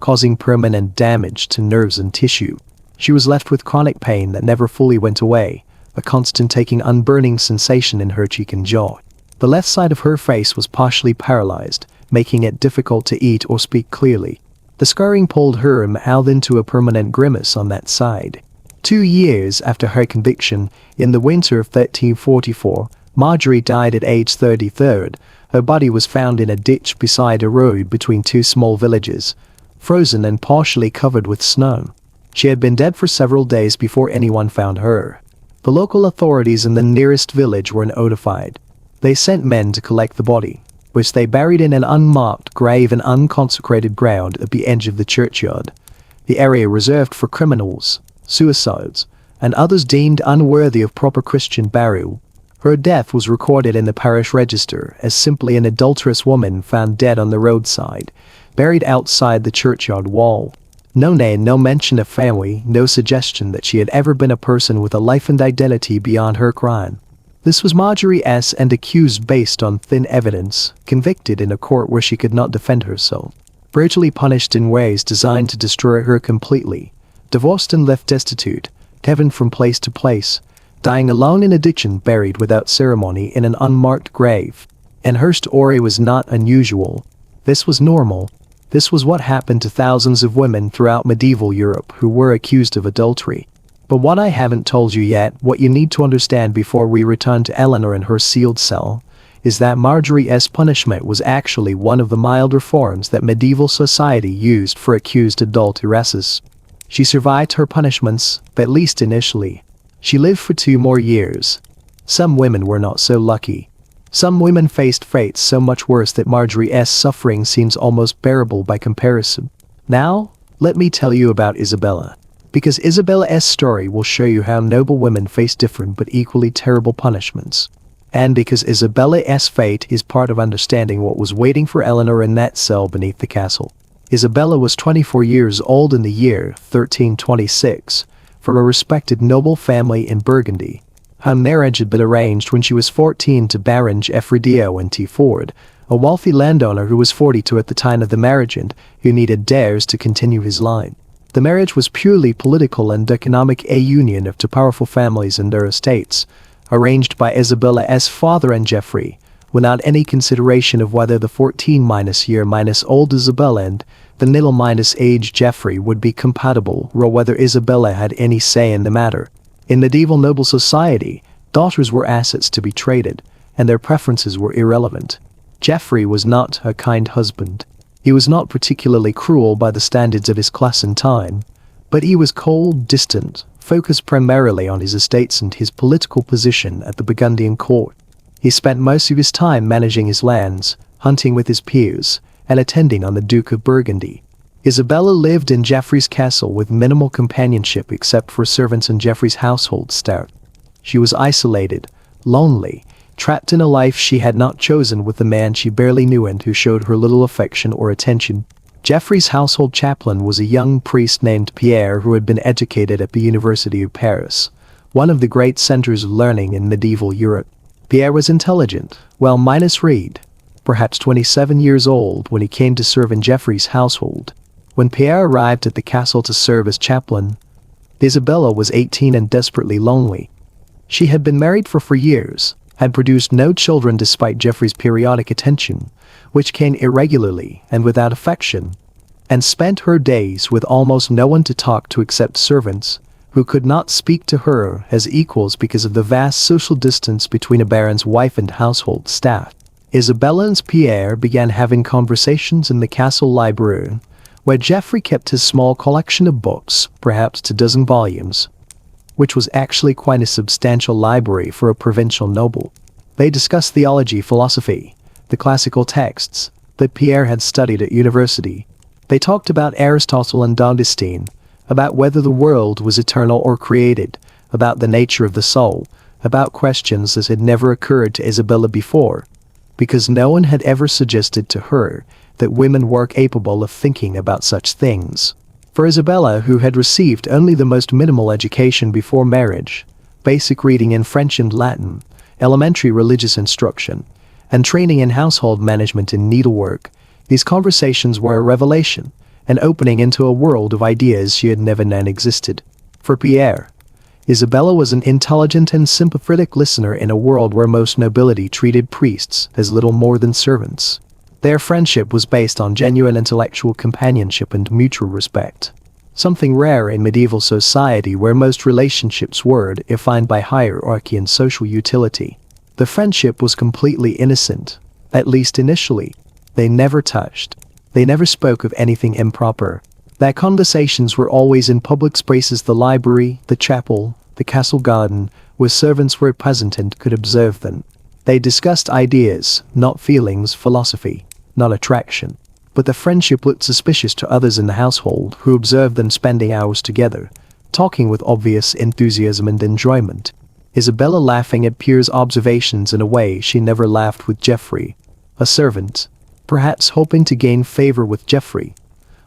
[SPEAKER 1] causing permanent damage to nerves and tissue. She was left with chronic pain that never fully went away, a constant taking unburning sensation in her cheek and jaw. The left side of her face was partially paralyzed, making it difficult to eat or speak clearly. The scarring pulled her mouth into a permanent grimace on that side. 2 years after her conviction, in the winter of 1344, Marjorie died at age 33. Her body was found in a ditch beside a road between two small villages, frozen and partially covered with snow. She had been dead for several days before anyone found her. The local authorities in the nearest village were notified. They sent men to collect the body, which they buried in an unmarked grave in unconsecrated ground at the edge of the churchyard, the area reserved for criminals, suicides, and others deemed unworthy of proper Christian burial. Her death was recorded in the parish register as simply an adulterous woman found dead on the roadside, buried outside the churchyard wall. No name, no mention of family, no suggestion that she had ever been a person with a life and identity beyond her crime. This was Marjorie S. and accused based on thin evidence, convicted in a court where she could not defend herself, brutally punished in ways designed to destroy her completely, divorced and left destitute, driven from place to place, dying alone in a ditch and buried without ceremony in an unmarked grave. And her story was not unusual. This was normal. This was what happened to thousands of women throughout medieval Europe who were accused of adultery. But what I haven't told you yet, what you need to understand before we return to Eleanor in her sealed cell, is that Marjorie's punishment was actually one of the milder forms that medieval society used for accused adulteresses. She survived her punishments, at least initially. She lived for 2 more years. Some women were not so lucky. Some women faced fates so much worse that Marjorie's suffering seems almost bearable by comparison. Now, let me tell you about Isabella. Because Isabella's story will show you how noble women face different but equally terrible punishments. And because Isabella's fate is part of understanding what was waiting for Eleanor in that cell beneath the castle. Isabella was 24 years old in the year 1326, from a respected noble family in Burgundy. Her marriage had been arranged when she was 14 to Baron Geoffrey de Ford, a wealthy landowner who was 42 at the time of the marriage and who needed heirs to continue his line. The marriage was purely political and economic, a union of 2 powerful families and their estates, arranged by Isabella's father and Geoffrey, without any consideration of whether the 14-year-old Isabella and the middle-age Geoffrey would be compatible, or whether Isabella had any say in the matter. In medieval noble society, daughters were assets to be traded, and their preferences were irrelevant. Geoffrey was not a kind husband. He was not particularly cruel by the standards of his class and time, but he was cold, distant, focused primarily on his estates and his political position at the Burgundian court. He spent most of his time managing his lands, hunting with his peers, and attending on the Duke of Burgundy. Isabella lived in Geoffrey's castle with minimal companionship except for servants and Geoffrey's household staff. She was isolated, lonely, trapped in a life she had not chosen with a man she barely knew and who showed her little affection or attention. Geoffrey's household chaplain was a young priest named Pierre who had been educated at the University of Paris, one of the great centers of learning in medieval Europe. Pierre was intelligent, well-read, perhaps 27 years old when he came to serve in Geoffrey's household. When Pierre arrived at the castle to serve as chaplain, Isabella was 18 and desperately lonely. She had been married for 4 years, had produced no children despite Geoffrey's periodic attention, which came irregularly and without affection, and spent her days with almost no one to talk to except servants, who could not speak to her as equals because of the vast social distance between a baron's wife and household staff. Isabella and Pierre began having conversations in the castle library, where Geoffrey kept his small collection of books, perhaps 24 volumes, which was actually quite a substantial library for a provincial noble. They discussed theology, philosophy, the classical texts that Pierre had studied at university. They talked about Aristotle and Augustine, about whether the world was eternal or created, about the nature of the soul, about questions that had never occurred to Isabella before, because no one had ever suggested to her that women were capable of thinking about such things. For Isabella, who had received only the most minimal education before marriage, basic reading in French and Latin, elementary religious instruction, and training in household management and needlework, these conversations were a revelation, an opening into a world of ideas she had never known existed. For Pierre, Isabella was an intelligent and sympathetic listener in a world where most nobility treated priests as little more than servants. Their friendship was based on genuine intellectual companionship and mutual respect, something rare in medieval society where most relationships were defined by hierarchy and social utility. The friendship was completely innocent, at least initially. They never touched. They never spoke of anything improper. Their conversations were always in public spaces: the library, the chapel, the castle garden, where servants were present and could observe them. They discussed ideas, not feelings, philosophy, not attraction. But the friendship looked suspicious to others in the household who observed them spending hours together, talking with obvious enthusiasm and enjoyment. Isabella laughing at Pierre's observations in a way she never laughed with Geoffrey. A servant, perhaps hoping to gain favor with Geoffrey,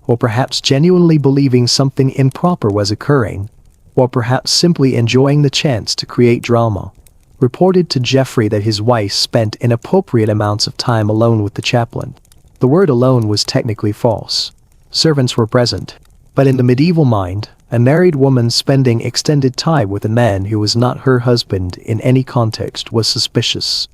[SPEAKER 1] or perhaps genuinely believing something improper was occurring, or perhaps simply enjoying the chance to create drama, reported to Geoffrey that his wife spent inappropriate amounts of time alone with the chaplain. The word alone was technically false. Servants were present, but in the medieval mind, a married woman spending extended time with a man who was not her husband in any context was suspicious.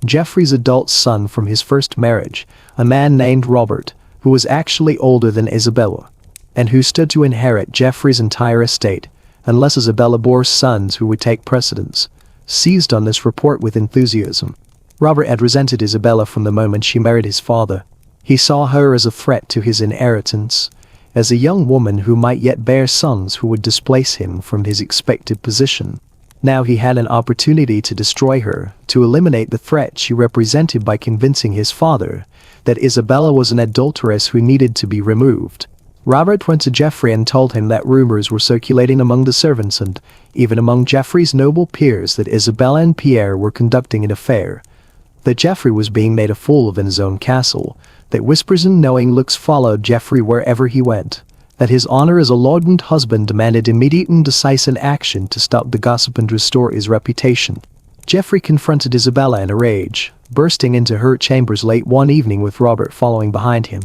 [SPEAKER 1] Geoffrey's adult son from his first marriage, a man named Robert, who was actually older than Isabella, and who stood to inherit Geoffrey's entire estate, unless Isabella bore sons who would take precedence, seized on this report with enthusiasm. Robert had resented Isabella from the moment she married his father. He saw her as a threat to his inheritance, as a young woman who might yet bear sons who would displace him from his expected position. Now he had an opportunity to destroy her, to eliminate the threat she represented by convincing his father that Isabella was an adulteress who needed to be removed. Robert went to Geoffrey and told him that rumors were circulating among the servants and even among Geoffrey's noble peers that Isabella and Pierre were conducting an affair, that Geoffrey was being made a fool of in his own castle, that whispers and knowing looks followed Geoffrey wherever he went, that his honor as a lord and husband demanded immediate and decisive action to stop the gossip and restore his reputation. Geoffrey confronted Isabella in a rage, bursting into her chambers late one evening with Robert following behind him.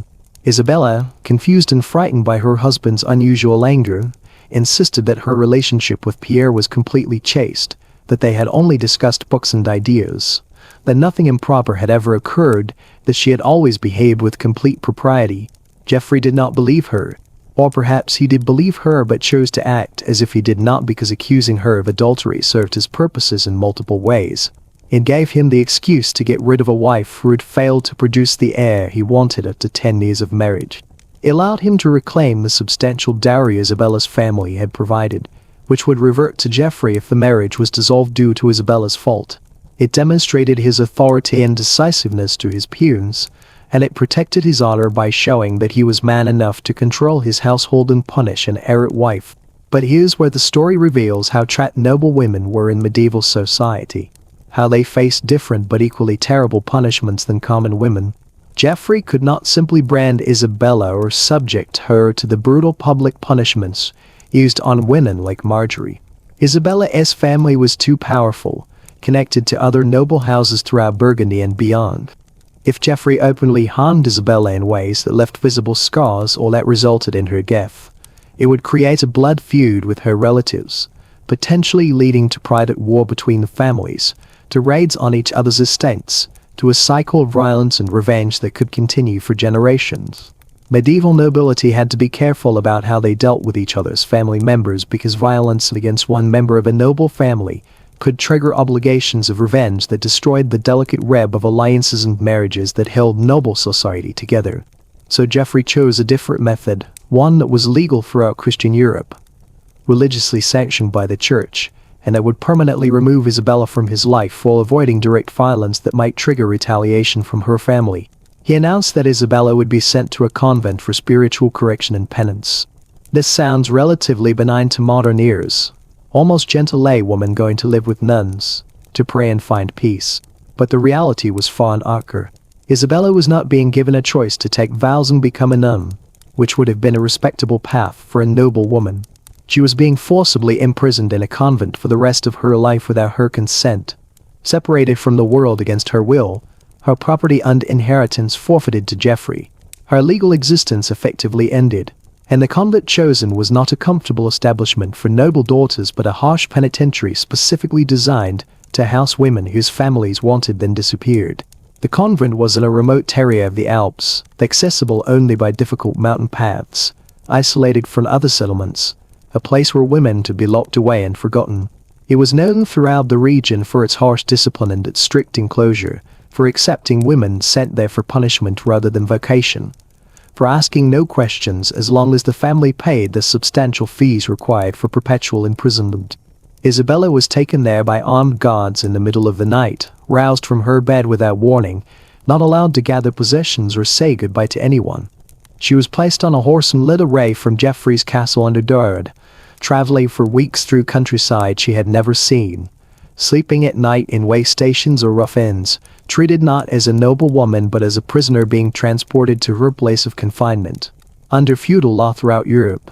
[SPEAKER 1] Isabella, confused and frightened by her husband's unusual anger, insisted that her relationship with Pierre was completely chaste, that they had only discussed books and ideas, that nothing improper had ever occurred, that she had always behaved with complete propriety. Geoffrey did not believe her, or perhaps he did believe her but chose to act as if he did not because accusing her of adultery served his purposes in multiple ways. It gave him the excuse to get rid of a wife who had failed to produce the heir he wanted after 10 years of marriage. It allowed him to reclaim the substantial dowry Isabella's family had provided, which would revert to Geoffrey if the marriage was dissolved due to Isabella's fault. It demonstrated his authority and decisiveness to his peers, and it protected his honor by showing that he was man enough to control his household and punish an errant wife. But here's where the story reveals how trapped noble women were in medieval society, how they faced different but equally terrible punishments than common women. Geoffrey could not simply brand Isabella or subject her to the brutal public punishments used on women like Marjorie. Isabella's family was too powerful, connected to other noble houses throughout Burgundy and beyond. If Geoffrey openly harmed Isabella in ways that left visible scars or that resulted in her death, it would create a blood feud with her relatives, potentially leading to private war between the families, to raids on each other's estates, to a cycle of violence and revenge that could continue for generations. Medieval nobility had to be careful about how they dealt with each other's family members because violence against one member of a noble family could trigger obligations of revenge that destroyed the delicate web of alliances and marriages that held noble society together. So Geoffrey chose a different method, one that was legal throughout Christian Europe, religiously sanctioned by the church, and that would permanently remove Isabella from his life while avoiding direct violence that might trigger retaliation from her family. He announced that Isabella would be sent to a convent for spiritual correction and penance. This sounds relatively benign to modern ears. Almost gentle laywoman going to live with nuns, to pray and find peace. But the reality was far darker. Isabella was not being given a choice to take vows and become a nun, which would have been a respectable path for a noble woman. She was being forcibly imprisoned in a convent for the rest of her life without her consent, separated from the world against her will, her property and inheritance forfeited to Geoffrey. Her legal existence effectively ended, and the convent chosen was not a comfortable establishment for noble daughters but a harsh penitentiary specifically designed to house women whose families wanted then disappeared. The convent was in a remote area of the Alps, accessible only by difficult mountain paths, isolated from other settlements, a place where women to be locked away and forgotten. It was known throughout the region for its harsh discipline and its strict enclosure, for accepting women sent there for punishment rather than vocation, for asking no questions as long as the family paid the substantial fees required for perpetual imprisonment. Isabella was taken there by armed guards in the middle of the night, roused from her bed without warning, not allowed to gather possessions or say goodbye to anyone. She was placed on a horse and led away from Geoffrey's castle under guard, traveling for weeks through countryside she had never seen, sleeping at night in way stations or rough inns, treated not as a noble woman but as a prisoner being transported to her place of confinement. Under feudal law throughout Europe,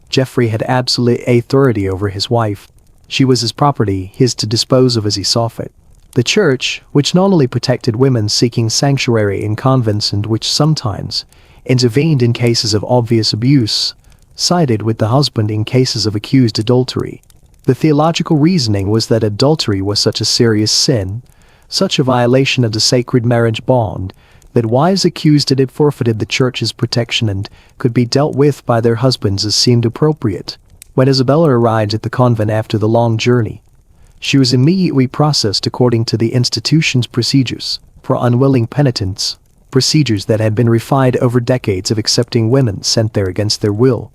[SPEAKER 1] Geoffrey had absolute authority over his wife. She was his property, his to dispose of as he saw fit. The church, which not only protected women seeking sanctuary in convents and which sometimes intervened in cases of obvious abuse, sided with the husband in cases of accused adultery. The theological reasoning was that adultery was such a serious sin, such a violation of the sacred marriage bond, that wives accused it had forfeited the church's protection and could be dealt with by their husbands as seemed appropriate. When Isabella arrived at the convent after the long journey, she was immediately processed according to the institution's procedures for unwilling penitents. procedures that had been refined over decades of accepting women sent there against their will.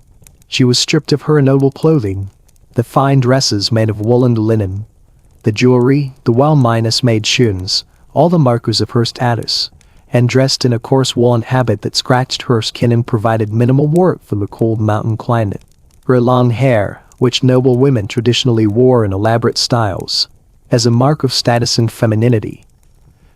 [SPEAKER 1] She was stripped of her noble clothing, the fine dresses made of wool and linen, the jewelry, the well-made shoes, all the markers of her status, and dressed in a coarse woolen habit that scratched her skin and provided minimal warmth for the cold mountain climate. Her long hair, which noble women traditionally wore in elaborate styles, as a mark of status and femininity,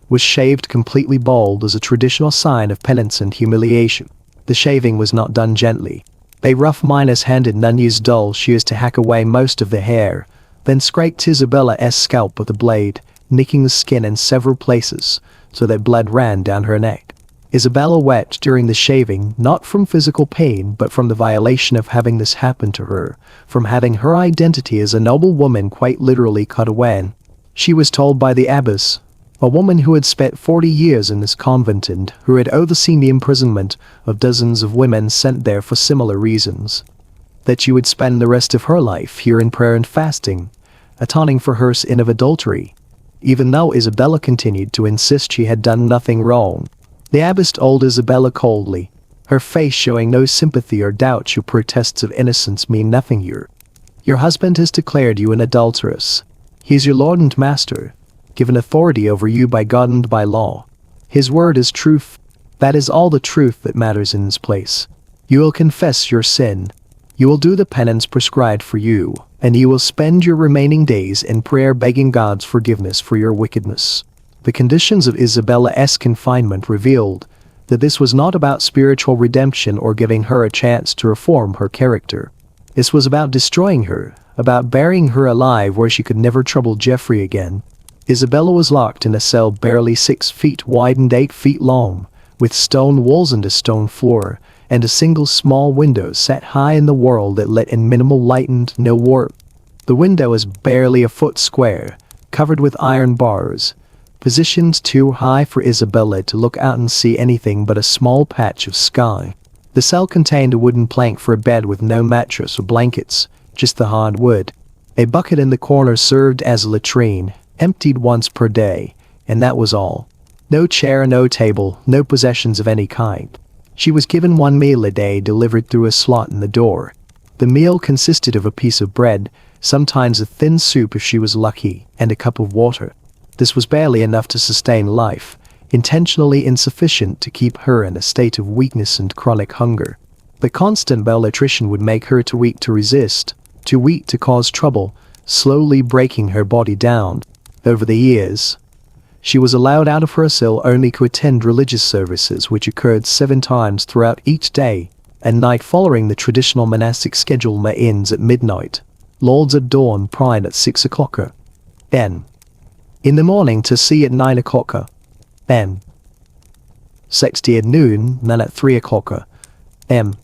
[SPEAKER 1] was shaved completely bald as a traditional sign of penance and humiliation. The shaving was not done gently. A rough minus-handed nun used dull shears to hack away most of the hair, then scraped Isabella's scalp with a blade, nicking the skin in several places, so that blood ran down her neck. Isabella wept during the shaving, not from physical pain but from the violation of having this happen to her, from having her identity as a noble woman quite literally cut away. She was told by the abbess, a woman who had spent 40 years in this convent and who had overseen the imprisonment of dozens of women sent there for similar reasons, that she would spend the rest of her life here in prayer and fasting, atoning for her sin of adultery, even though Isabella continued to insist she had done nothing wrong. The abbess told Isabella coldly, her face showing no sympathy or doubt. Your protests of innocence mean nothing here. Your husband has declared you an adulteress. He is your lord and master, given authority over you by God and by law. His word is truth. That is all the truth that matters in this place. You will confess your sin. You will do the penance prescribed for you, and you will spend your remaining days in prayer begging God's forgiveness for your wickedness. The conditions of Isabella's confinement revealed that this was not about spiritual redemption or giving her a chance to reform her character. This was about destroying her, about burying her alive where she could never trouble Geoffrey again. Isabella was locked in a cell barely 6 feet wide and 8 feet long, with stone walls and a stone floor, and a single small window set high in the wall that let in minimal light and no warmth. The window was barely a foot square, covered with iron bars, positioned too high for Isabella to look out and see anything but a small patch of sky. The cell contained a wooden plank for a bed with no mattress or blankets, just the hard wood. A bucket in the corner served as a latrine, emptied once per day, and that was all. No chair, no table, no possessions of any kind. She was given 1 meal a day delivered through a slot in the door. The meal consisted of a piece of bread, sometimes a thin soup if she was lucky, and a cup of water. This was barely enough to sustain life, intentionally insufficient to keep her in a state of weakness and chronic hunger. The constant malnutrition would make her too weak to resist, too weak to cause trouble, slowly breaking her body down. Over the years, she was allowed out of her cell only to attend religious services which occurred 7 times throughout each day and night following the traditional monastic schedule. Matins at midnight, lauds at dawn, pride at 6 o'clock, then in the morning to see at 9 o'clock, then sexty at noon, then at 3 o'clock, in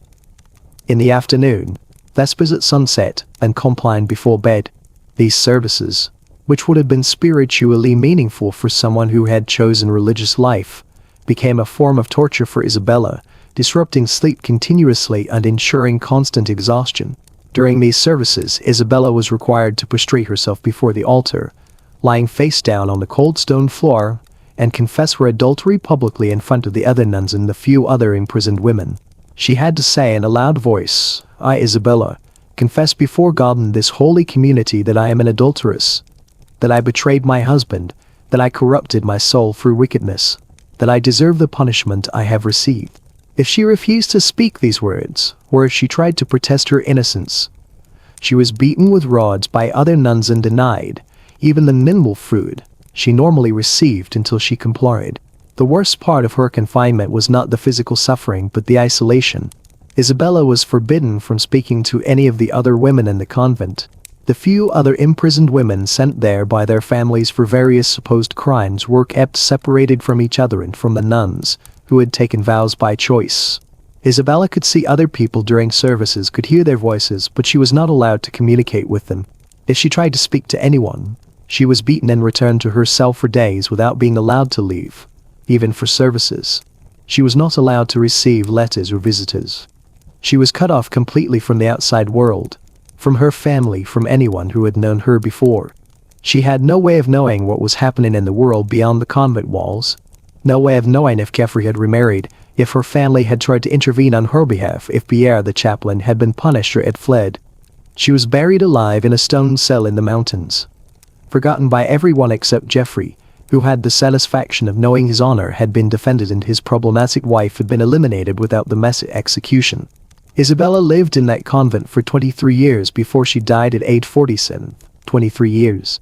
[SPEAKER 1] the afternoon, vespers at sunset, and compline before bed. These services, which would have been spiritually meaningful for someone who had chosen religious life, became a form of torture for Isabella, disrupting sleep continuously and ensuring constant exhaustion. During these services, Isabella was required to prostrate herself before the altar, lying face down on the cold stone floor, and confess her adultery publicly in front of the other nuns and the few other imprisoned women. She had to say in a loud voice, I, Isabella, confess before God and this holy community that I am an adulteress, that I betrayed my husband, that I corrupted my soul through wickedness, that I deserve the punishment I have received. If she refused to speak these words, or if she tried to protest her innocence, she was beaten with rods by other nuns and denied even the minimal food she normally received until she complied. The worst part of her confinement was not the physical suffering but the isolation. Isabella was forbidden from speaking to any of the other women in the convent. The few other imprisoned women sent there by their families for various supposed crimes were kept separated from each other and from the nuns, who had taken vows by choice. Isabella could see other people during services, could hear their voices, but she was not allowed to communicate with them. If she tried to speak to anyone, she was beaten and returned to her cell for days without being allowed to leave. Even for services, she was not allowed to receive letters or visitors. She was cut off completely from the outside world, from her family, from anyone who had known her before. She had no way of knowing what was happening in the world beyond the convent walls. No way of knowing if Jeffrey had remarried, if her family had tried to intervene on her behalf, if Pierre the chaplain had been punished or had fled. She was buried alive in a stone cell in the mountains. Forgotten by everyone except Jeffrey, who had the satisfaction of knowing his honor had been defended and his problematic wife had been eliminated without the messy execution. Isabella lived in that convent for 23 years before she died at age 47, 23 years.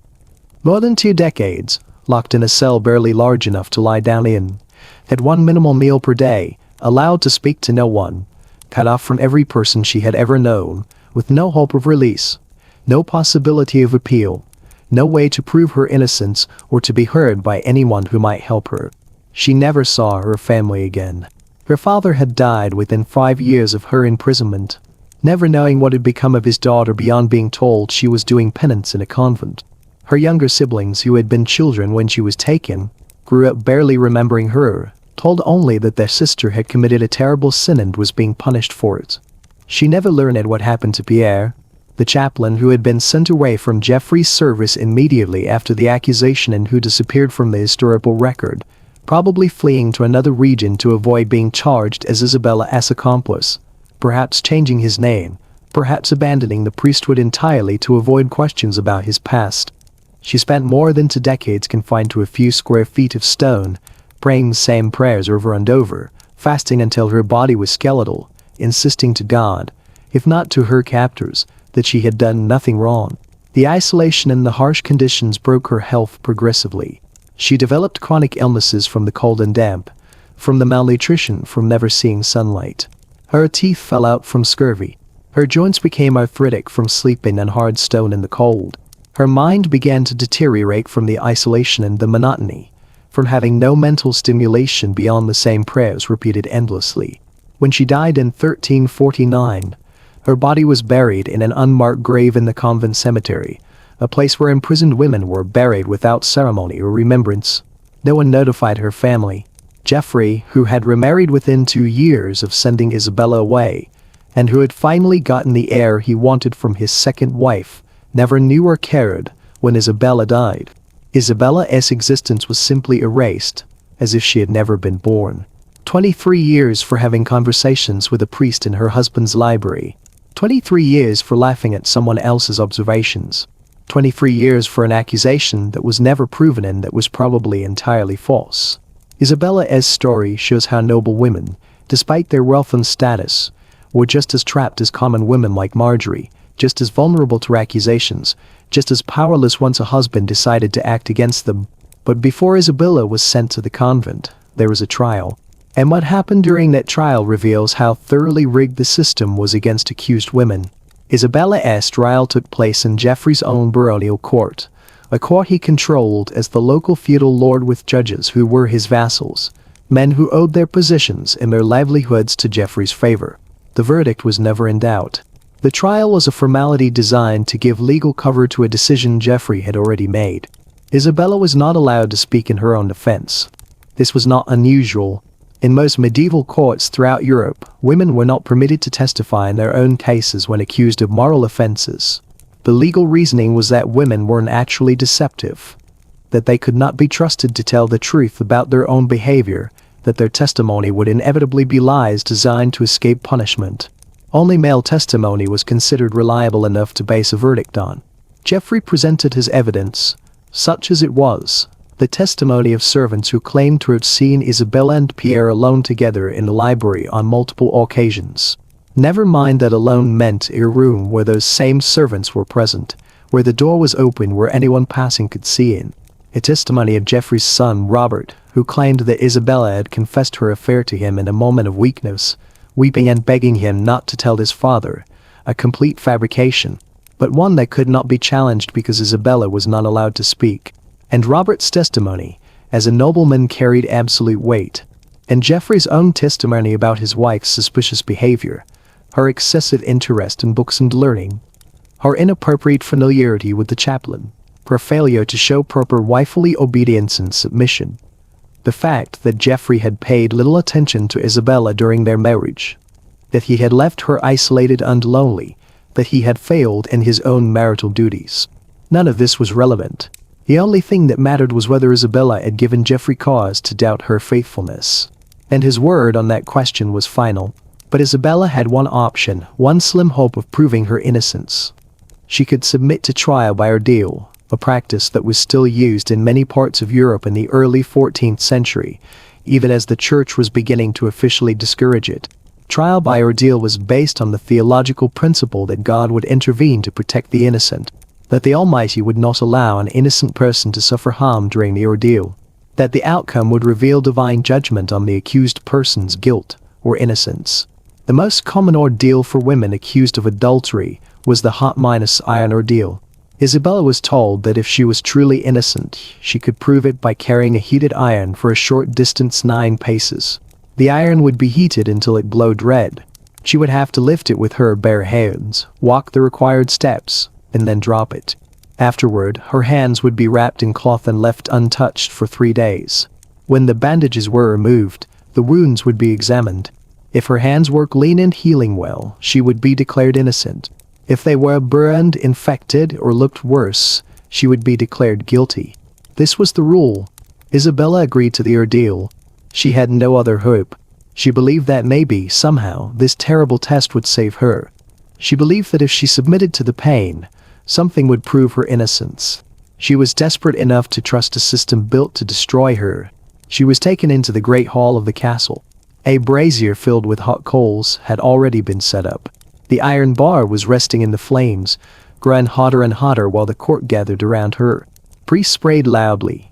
[SPEAKER 1] More than 2 decades, locked in a cell barely large enough to lie down in, had one minimal meal per day, allowed to speak to no one, cut off from every person she had ever known, with no hope of release, no possibility of appeal, no way to prove her innocence or to be heard by anyone who might help her. She never saw her family again. Her father had died within 5 years of her imprisonment, never knowing what had become of his daughter beyond being told she was doing penance in a convent. Her younger siblings, who had been children when she was taken, grew up barely remembering her, told only that their sister had committed a terrible sin and was being punished for it. She never learned what happened to Pierre, the chaplain who had been sent away from Jeffrey's service immediately after the accusation and who disappeared from the historical record, probably fleeing to another region to avoid being charged as Isabella's accomplice, perhaps changing his name, perhaps abandoning the priesthood entirely to avoid questions about his past. She spent more than 2 decades confined to a few square feet of stone, praying the same prayers over and over, fasting until her body was skeletal, insisting to God, if not to her captors, that she had done nothing wrong. The isolation and the harsh conditions broke her health progressively. She developed chronic illnesses from the cold and damp, from the malnutrition from never seeing sunlight. Her teeth fell out from scurvy. Her joints became arthritic from sleeping on hard stone in the cold. Her mind began to deteriorate from the isolation and the monotony, from having no mental stimulation beyond the same prayers repeated endlessly. When she died in 1349, her body was buried in an unmarked grave in the convent cemetery, a place where imprisoned women were buried without ceremony or remembrance. No one notified her family. Jeffrey, who had remarried within 2 years of sending Isabella away, and who had finally gotten the heir he wanted from his second wife, never knew or cared when Isabella died. Isabella's existence was simply erased, as if she had never been born. 23 years for having conversations with a priest in her husband's library. 23 years for laughing at someone else's observations. 23 years for an accusation that was never proven and that was probably entirely false. Isabella's story shows how noble women, despite their wealth and status, were just as trapped as common women like Marjorie, just as vulnerable to accusations, just as powerless once a husband decided to act against them. But before Isabella was sent to the convent, there was a trial. And what happened during that trial reveals how thoroughly rigged the system was against accused women. Isabella's trial took place in Jeffrey's own baronial court, a court he controlled as the local feudal lord with judges who were his vassals, men who owed their positions and their livelihoods to Jeffrey's favor. The verdict was never in doubt. The trial was a formality designed to give legal cover to a decision Jeffrey had already made. Isabella was not allowed to speak in her own defense. This was not unusual. In most medieval courts throughout Europe, women were not permitted to testify in their own cases when accused of moral offenses. The legal reasoning was that women weren't actually deceptive, that they could not be trusted to tell the truth about their own behavior, that their testimony would inevitably be lies designed to escape punishment. Only male testimony was considered reliable enough to base a verdict on. Jeffrey presented his evidence, such as it was, the testimony of servants who claimed to have seen Isabella and Pierre alone together in the library on multiple occasions. Never mind that alone meant a room where those same servants were present, where the door was open where anyone passing could see in. A testimony of Jeffrey's son Robert, who claimed that Isabella had confessed her affair to him in a moment of weakness, weeping and begging him not to tell his father, a complete fabrication, but one that could not be challenged because Isabella was not allowed to speak. And Robert's testimony, as a nobleman, carried absolute weight. And Jeffrey's own testimony about his wife's suspicious behavior, her excessive interest in books and learning, her inappropriate familiarity with the chaplain, her failure to show proper wifely obedience and submission, the fact that Jeffrey had paid little attention to Isabella during their marriage, that he had left her isolated and lonely, that he had failed in his own marital duties. None of this was relevant. The only thing that mattered was whether Isabella had given Geoffrey cause to doubt her faithfulness. And his word on that question was final. But Isabella had one option, one slim hope of proving her innocence. She could submit to trial by ordeal, a practice that was still used in many parts of Europe in the early 14th century, even as the church was beginning to officially discourage it. Trial by ordeal was based on the theological principle that God would intervene to protect the innocent, that the Almighty would not allow an innocent person to suffer harm during the ordeal, that the outcome would reveal divine judgment on the accused person's guilt or innocence. The most common ordeal for women accused of adultery was the hot-iron ordeal. Isabella was told that if she was truly innocent, she could prove it by carrying a heated iron for a short distance 9 paces. The iron would be heated until it glowed red. She would have to lift it with her bare hands, walk the required steps, and then drop it. Afterward, her hands would be wrapped in cloth and left untouched for 3 days. When the bandages were removed, the wounds would be examined. If her hands were clean and healing well, she would be declared innocent. If they were burned, infected, or looked worse, she would be declared guilty. This was the rule. Isabella agreed to the ordeal. She had no other hope. She believed that maybe, somehow, this terrible test would save her. She believed that if she submitted to the pain, something would prove her innocence. She was desperate enough to trust a system built to destroy her. She was taken into the great hall of the castle. A brazier filled with hot coals had already been set up. The iron bar was resting in the flames, growing hotter and hotter while the court gathered around her. Priests prayed loudly,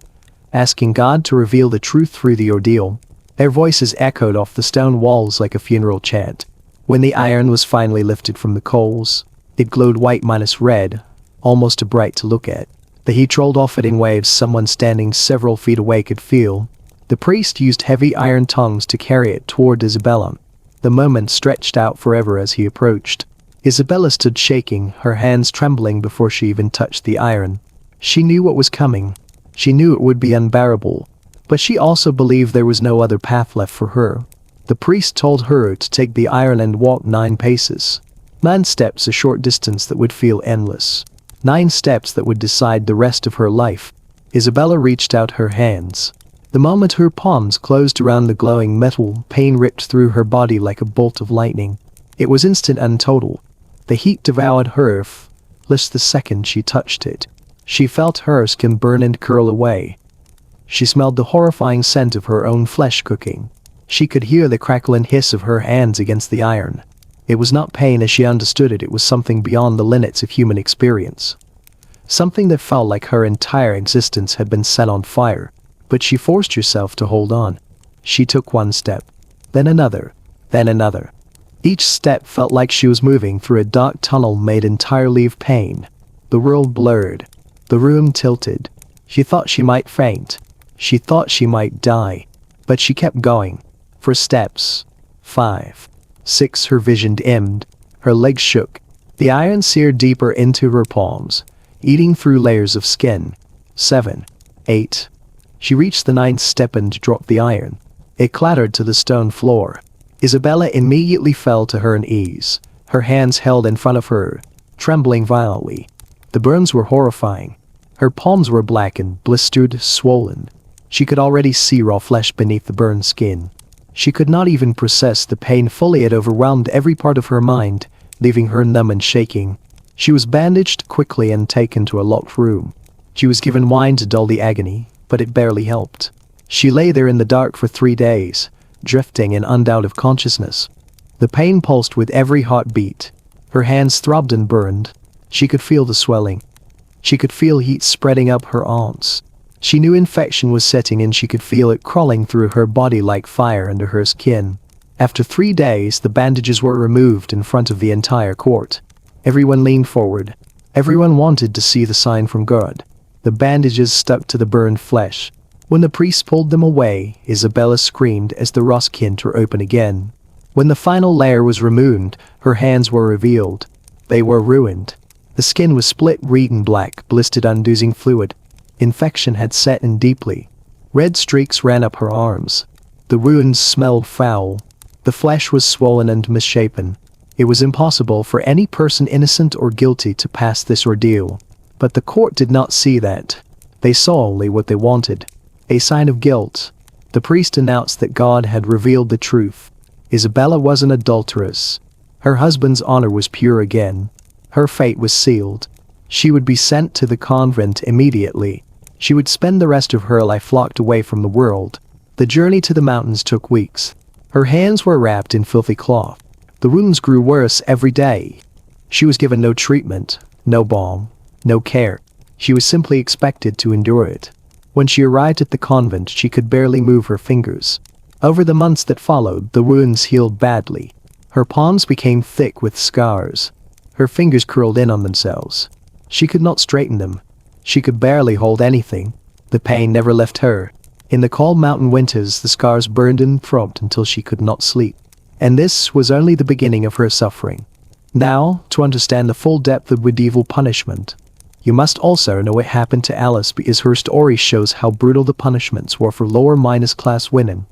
[SPEAKER 1] asking God to reveal the truth through the ordeal. Their voices echoed off the stone walls like a funeral chant. When the iron was finally lifted from the coals, it glowed white-red, almost too bright to look at. The heat rolled off it in waves someone standing several feet away could feel. The priest used heavy iron tongues to carry it toward Isabella. The moment stretched out forever as he approached. Isabella stood shaking, her hands trembling before she even touched the iron. She knew what was coming. She knew it would be unbearable. But she also believed there was no other path left for her. The priest told her to take the iron and walk 9 paces. 9 steps, a short distance that would feel endless. 9 steps that would decide the rest of her life. Isabella reached out her hands. The moment her palms closed around the glowing metal, pain ripped through her body like a bolt of lightning. It was instant and total. The heat devoured her flesh the second she touched it. She felt her skin burn and curl away. She smelled the horrifying scent of her own flesh cooking. She could hear the crackle and hiss of her hands against the iron. It was not pain as she understood it, it was something beyond the limits of human experience. Something that felt like her entire existence had been set on fire. But she forced herself to hold on. She took 1 step, then another, then another. Each step felt like she was moving through a dark tunnel made entirely of pain. The world blurred. The room tilted. She thought she might faint. She thought she might die. But she kept going. For steps. 5. 6. Her vision dimmed. Her legs shook. The iron seared deeper into her palms, eating through layers of skin. 7. 8. She reached the 9th step and dropped the iron. It clattered to the stone floor. Isabella immediately fell to her knees, her hands held in front of her, trembling violently. The burns were horrifying. Her palms were blackened, blistered, swollen. She could already see raw flesh beneath the burned skin. She could not even process the pain fully. It overwhelmed every part of her mind, leaving her numb and shaking. She was bandaged quickly and taken to a locked room. She was given wine to dull the agony, but it barely helped. She lay there in the dark for 3 days, drifting in and out of consciousness. The pain pulsed with every heartbeat. Her hands throbbed and burned. She could feel the swelling. She could feel heat spreading up her arms. She knew infection was setting in. She could feel it crawling through her body like fire under her skin. After 3 days, the bandages were removed in front of the entire court. Everyone leaned forward. Everyone wanted to see the sign from God. The bandages stuck to the burned flesh. When the priest pulled them away, Isabella screamed as the raw skin tore open again. When the final layer was removed, her hands were revealed. They were ruined. The skin was split red and black, blistered, oozing fluid. Infection had set in deeply. Red streaks ran up her arms. The wounds smelled foul. The flesh was swollen and misshapen. It was impossible for any person innocent or guilty to pass this ordeal. But the court did not see that. They saw only what they wanted. A sign of guilt. The priest announced that God had revealed the truth. Isabella was an adulteress. Her husband's honor was pure again. Her fate was sealed. She would be sent to the convent immediately. She would spend the rest of her life locked away from the world. The journey to the mountains took weeks. Her hands were wrapped in filthy cloth. The wounds grew worse every day. She was given no treatment, no balm, no care. She was simply expected to endure it. When she arrived at the convent, she could barely move her fingers. Over the months that followed, the wounds healed badly. Her palms became thick with scars. Her fingers curled in on themselves. She could not straighten them. She could barely hold anything. The pain never left her. In the cold mountain winters, the scars burned and throbbed until she could not sleep. And this was only the beginning of her suffering. Now, to understand the full depth of medieval punishment, you must also know what happened to Alice, because her story shows how brutal the punishments were for lower-class women,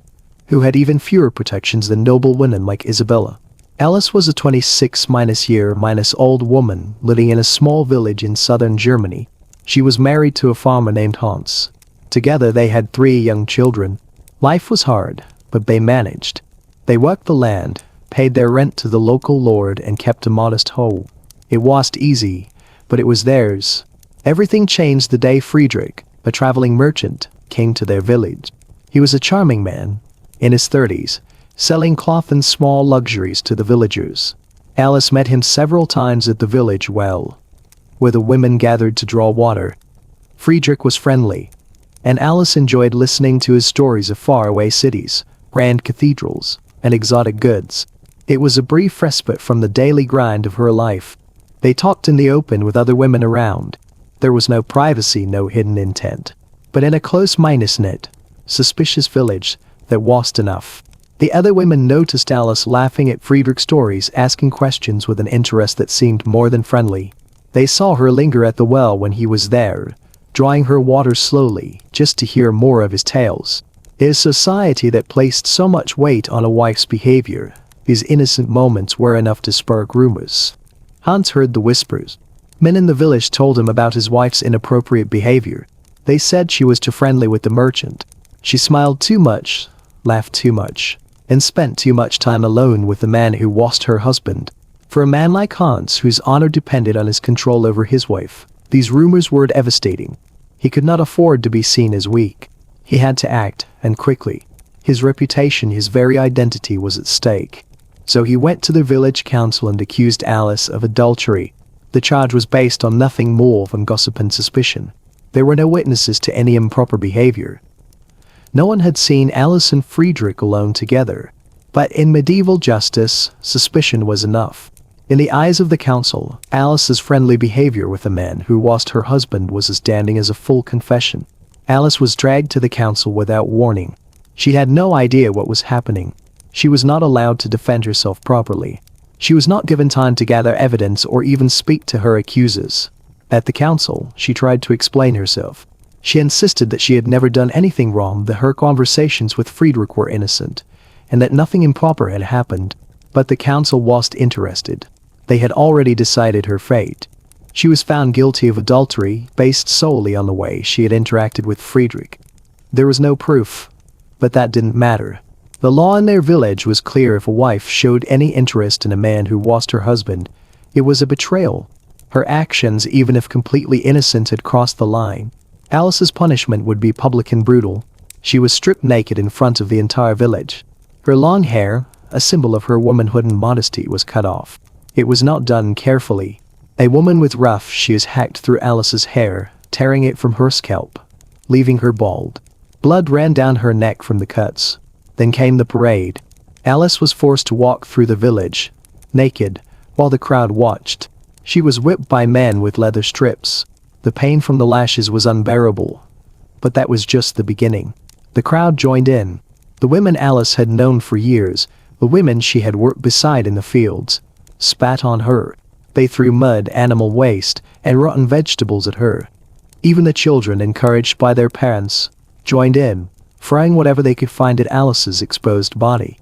[SPEAKER 1] who had even fewer protections than noble women like Isabella. Alice was a 26-year-old woman living in a small village in southern Germany. She was married to a farmer named Hans. Together they had 3 young children. Life was hard, but they managed. They worked the land, paid their rent to the local lord, and kept a modest home. It wasn't easy, but it was theirs. Everything changed the day Friedrich, a traveling merchant, came to their village. He was a charming man, in his 30s, selling cloth and small luxuries to the villagers. Alice met him several times at the village well, where the women gathered to draw water. Friedrich was friendly, and Alice enjoyed listening to his stories of faraway cities, grand cathedrals, and exotic goods. It was a brief respite from the daily grind of her life. They talked in the open with other women around. There was no privacy, no hidden intent. But in a close-knit, suspicious village, that wasn't enough. The other women noticed Alice laughing at Friedrich's stories, asking questions with an interest that seemed more than friendly. They saw her linger at the well when he was there, drawing her water slowly, just to hear more of his tales. It is society that placed so much weight on a wife's behavior. His innocent moments were enough to spark rumors. Hans heard the whispers. Men in the village told him about his wife's inappropriate behavior. They said she was too friendly with the merchant. She smiled too much, laughed too much, and spent too much time alone with the man who was her husband. For a man like Hans, whose honor depended on his control over his wife, these rumors were devastating. He could not afford to be seen as weak. He had to act, and quickly. His reputation, his very identity was at stake. So he went to the village council and accused Alice of adultery. The charge was based on nothing more than gossip and suspicion. There were no witnesses to any improper behavior. No one had seen Alice and Friedrich alone together. But in medieval justice, suspicion was enough. In the eyes of the council, Alice's friendly behavior with the man who was her husband was as damning as a full confession. Alice was dragged to the council without warning. She had no idea what was happening. She was not allowed to defend herself properly. She was not given time to gather evidence or even speak to her accusers. At the council, she tried to explain herself. She insisted that she had never done anything wrong, that her conversations with Friedrich were innocent, and that nothing improper had happened. But the council wasn't interested. They had already decided her fate. She was found guilty of adultery, based solely on the way she had interacted with Friedrich. There was no proof, but that didn't matter. The law in their village was clear: if a wife showed any interest in a man who was her husband, it was a betrayal. Her actions, even if completely innocent, had crossed the line. Alice's punishment would be public and brutal. She was stripped naked in front of the entire village. Her long hair, a symbol of her womanhood and modesty, was cut off. It was not done carefully. A woman with rough shears hacked through Alice's hair, tearing it from her scalp, leaving her bald. Blood ran down her neck from the cuts. Then came the parade. Alice was forced to walk through the village, naked, while the crowd watched. She was whipped by men with leather strips. The pain from the lashes was unbearable. But that was just the beginning. The crowd joined in. The women Alice had known for years, the women she had worked beside in the fields, spat on her. They threw mud, animal waste, and rotten vegetables at her. Even the children, encouraged by their parents, joined in, frying whatever they could find at Alice's exposed body.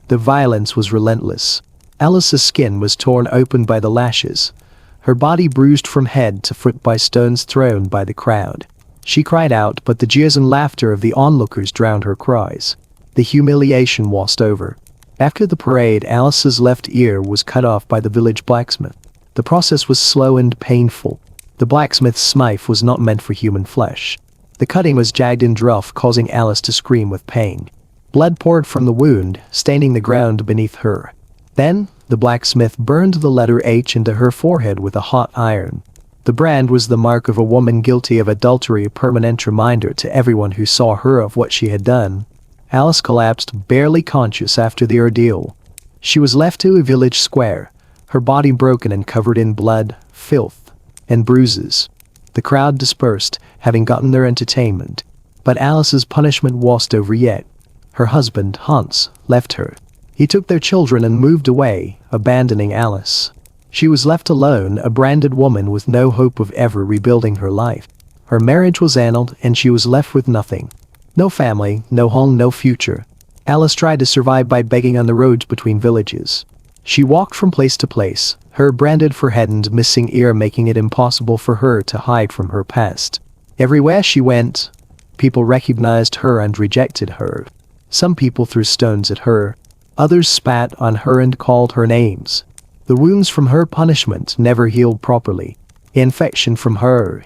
[SPEAKER 1] The violence was relentless. Alice's skin was torn open by the lashes, her body bruised from head to foot by stones thrown by the crowd. She cried out, but the jeers and laughter of the onlookers drowned her cries. The humiliation washed over. After the parade, Alice's left ear was cut off by the village blacksmith. The process was slow and painful. The blacksmith's smythe was not meant for human flesh. The cutting was jagged and rough, causing Alice to scream with pain. Blood poured from the wound, staining the ground beneath her. Then, the blacksmith burned the letter H into her forehead with a hot iron. The brand was the mark of a woman guilty of adultery, a permanent reminder to everyone who saw her of what she had done. Alice collapsed, barely conscious after the ordeal. She was left to a village square, her body broken and covered in blood, filth, and bruises. The crowd dispersed, having gotten their entertainment. But Alice's punishment wasnn't over yet. Her husband, Hans, left her. He took their children and moved away, abandoning Alice. She was left alone, a branded woman with no hope of ever rebuilding her life. Her marriage was annulled and she was left with nothing. No family, no home, no future. Alice tried to survive by begging on the roads between villages. She walked from place to place, her branded forehead and missing ear making it impossible for her to hide from her past. Everywhere she went, people recognized her and rejected her. Some people threw stones at her. Others spat on her and called her names. The wounds from her punishment never healed properly. Infection from her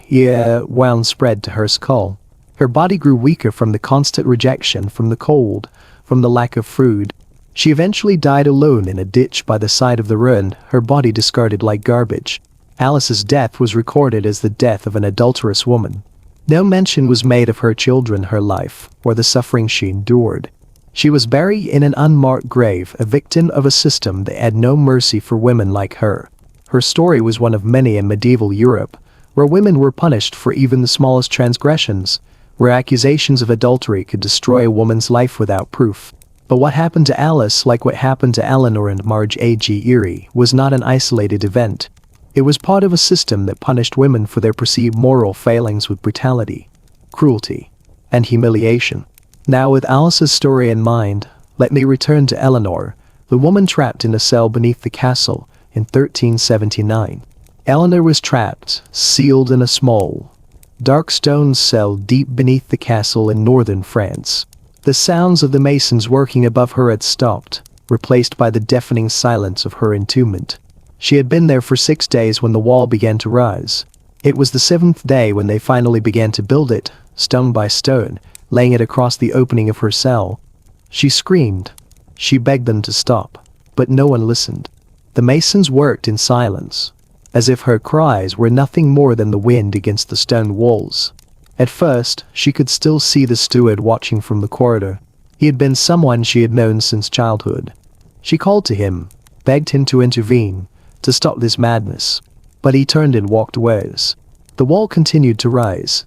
[SPEAKER 1] wound spread to her skull. Her body grew weaker from the constant rejection, from the cold, from the lack of food. She eventually died alone in a ditch by the side of the road, her body discarded like garbage. Alice's death was recorded as the death of an adulterous woman. No mention was made of her children, her life, or the suffering she endured. She was buried in an unmarked grave, a victim of a system that had no mercy for women like her. Her story was one of many in medieval Europe, where women were punished for even the smallest transgressions, where accusations of adultery could destroy a woman's life without proof. But what happened to Alice, like what happened to Eleanor and Marge Erie, was not an isolated event. It was part of a system that punished women for their perceived moral failings with brutality, cruelty, and humiliation. Now, with Alice's story in mind, let me return to Eleanor, the woman trapped in a cell beneath the castle in 1379. Eleanor was trapped, sealed in a small, dark stone cell deep beneath the castle in northern France. The sounds of the masons working above her had stopped, replaced by the deafening silence of her entombment. She had been there for 6 days when the wall began to rise. It was the 7th day when they finally began to build it, stone by stone, laying it across the opening of her cell. She screamed. She begged them to stop, but no one listened. The masons worked in silence, as if her cries were nothing more than the wind against the stone walls. At first, she could still see the steward watching from the corridor. He had been someone she had known since childhood. She called to him, begged him to intervene, to stop this madness. But he turned and walked away. The wall continued to rise.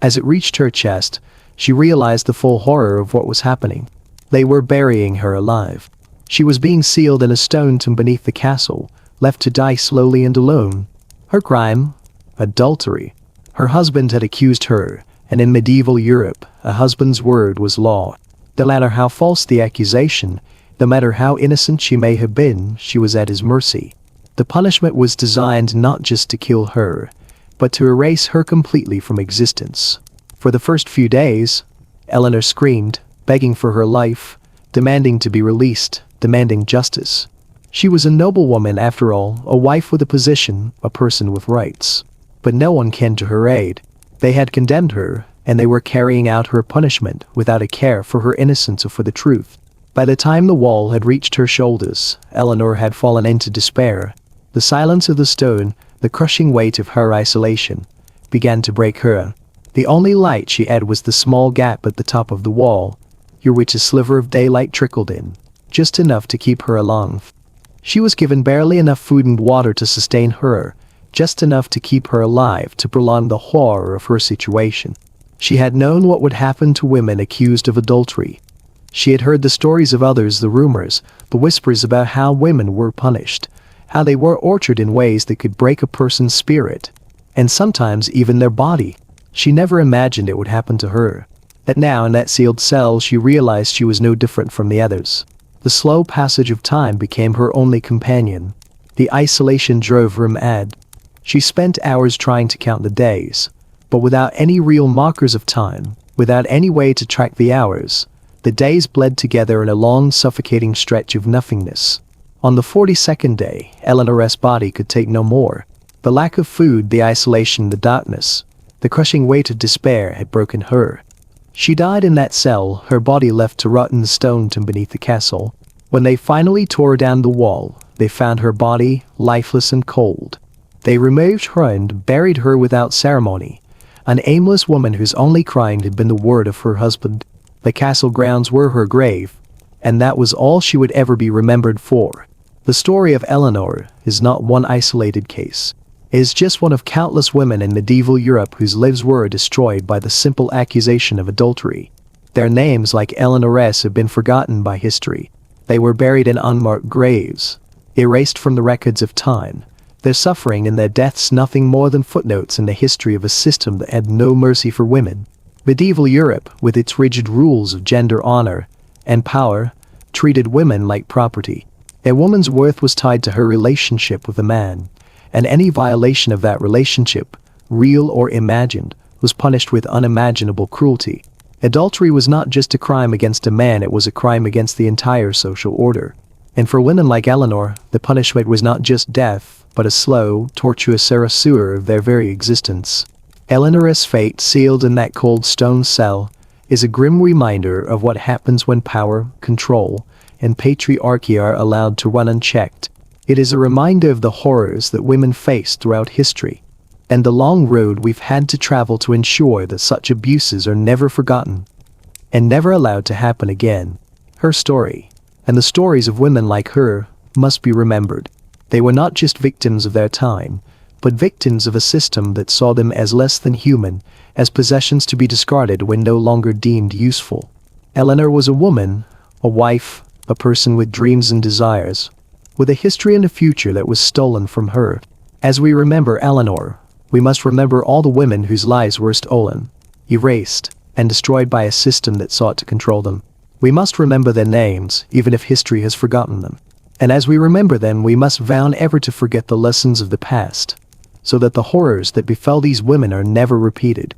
[SPEAKER 1] As it reached her chest, she realized the full horror of what was happening. They were burying her alive. She was being sealed in a stone tomb beneath the castle, left to die slowly and alone. Her crime? Adultery. Her husband had accused her, and in medieval Europe, a husband's word was law. No matter how false the accusation, no matter how innocent she may have been, she was at his mercy. The punishment was designed not just to kill her, but to erase her completely from existence. For the first few days, Eleanor screamed, begging for her life, demanding to be released, demanding justice. She was a noble woman after all, a wife with a position, a person with rights. But no one came to her aid. They had condemned her, and they were carrying out her punishment without a care for her innocence or for the truth. By the time the wall had reached her shoulders, Eleanor had fallen into despair. The silence of the stone, the crushing weight of her isolation, began to break her. The only light she had was the small gap at the top of the wall, through which a sliver of daylight trickled in, just enough to keep her alive. She was given barely enough food and water to sustain her, just enough to keep her alive, to prolong the horror of her situation. She had known what would happen to women accused of adultery. She had heard the stories of others, the rumors, the whispers about how women were punished, how they were tortured in ways that could break a person's spirit, and sometimes even their body. She never imagined it would happen to her. That now in that sealed cell she realized she was no different from the others. The slow passage of time became her only companion. The isolation drove her mad. She spent hours trying to count the days, But without any real markers of time, without any way to track the hours, the days bled together in a long, suffocating stretch of nothingness. On the 42nd day, Eleanor's body could take no more. The lack of food, the isolation, the darkness, the crushing weight of despair had broken her. She died in that cell, her body left to rot in the stone tomb beneath the castle. When they finally tore down the wall, they found her body, lifeless and cold. They removed her and buried her without ceremony, an aimless woman whose only crime had been the word of her husband. The castle grounds were her grave, and that was all she would ever be remembered for. The story of Eleanor is not one isolated case. It is just one of countless women in medieval Europe whose lives were destroyed by the simple accusation of adultery. Their names, like Eleanor's, have been forgotten by history. They were buried in unmarked graves, erased from the records of time. Their suffering and their deaths nothing more than footnotes in the history of a system that had no mercy for women. Medieval Europe, with its rigid rules of gender honor and power, treated women like property. A woman's worth was tied to her relationship with a man, and any violation of that relationship, real or imagined, was punished with unimaginable cruelty. Adultery was not just a crime against a man, it was a crime against the entire social order. And for women like Eleanor, the punishment was not just death, but a slow, tortuous erasure of their very existence. Eleanor's fate, sealed in that cold stone cell, is a grim reminder of what happens when power, control, and patriarchy are allowed to run unchecked. It is a reminder of the horrors that women face throughout history, and the long road we've had to travel to ensure that such abuses are never forgotten and never allowed to happen again. Her story, and the stories of women like her, must be remembered. They were not just victims of their time, but victims of a system that saw them as less than human, as possessions to be discarded when no longer deemed useful. Eleanor was a woman, a wife, a person with dreams and desires, with a history and a future that was stolen from her. As we remember Eleanor, we must remember all the women whose lives were stolen, erased, and destroyed by a system that sought to control them. We must remember their names, even if history has forgotten them. And as we remember them, we must vow never to forget the lessons of the past, so that the horrors that befell these women are never repeated.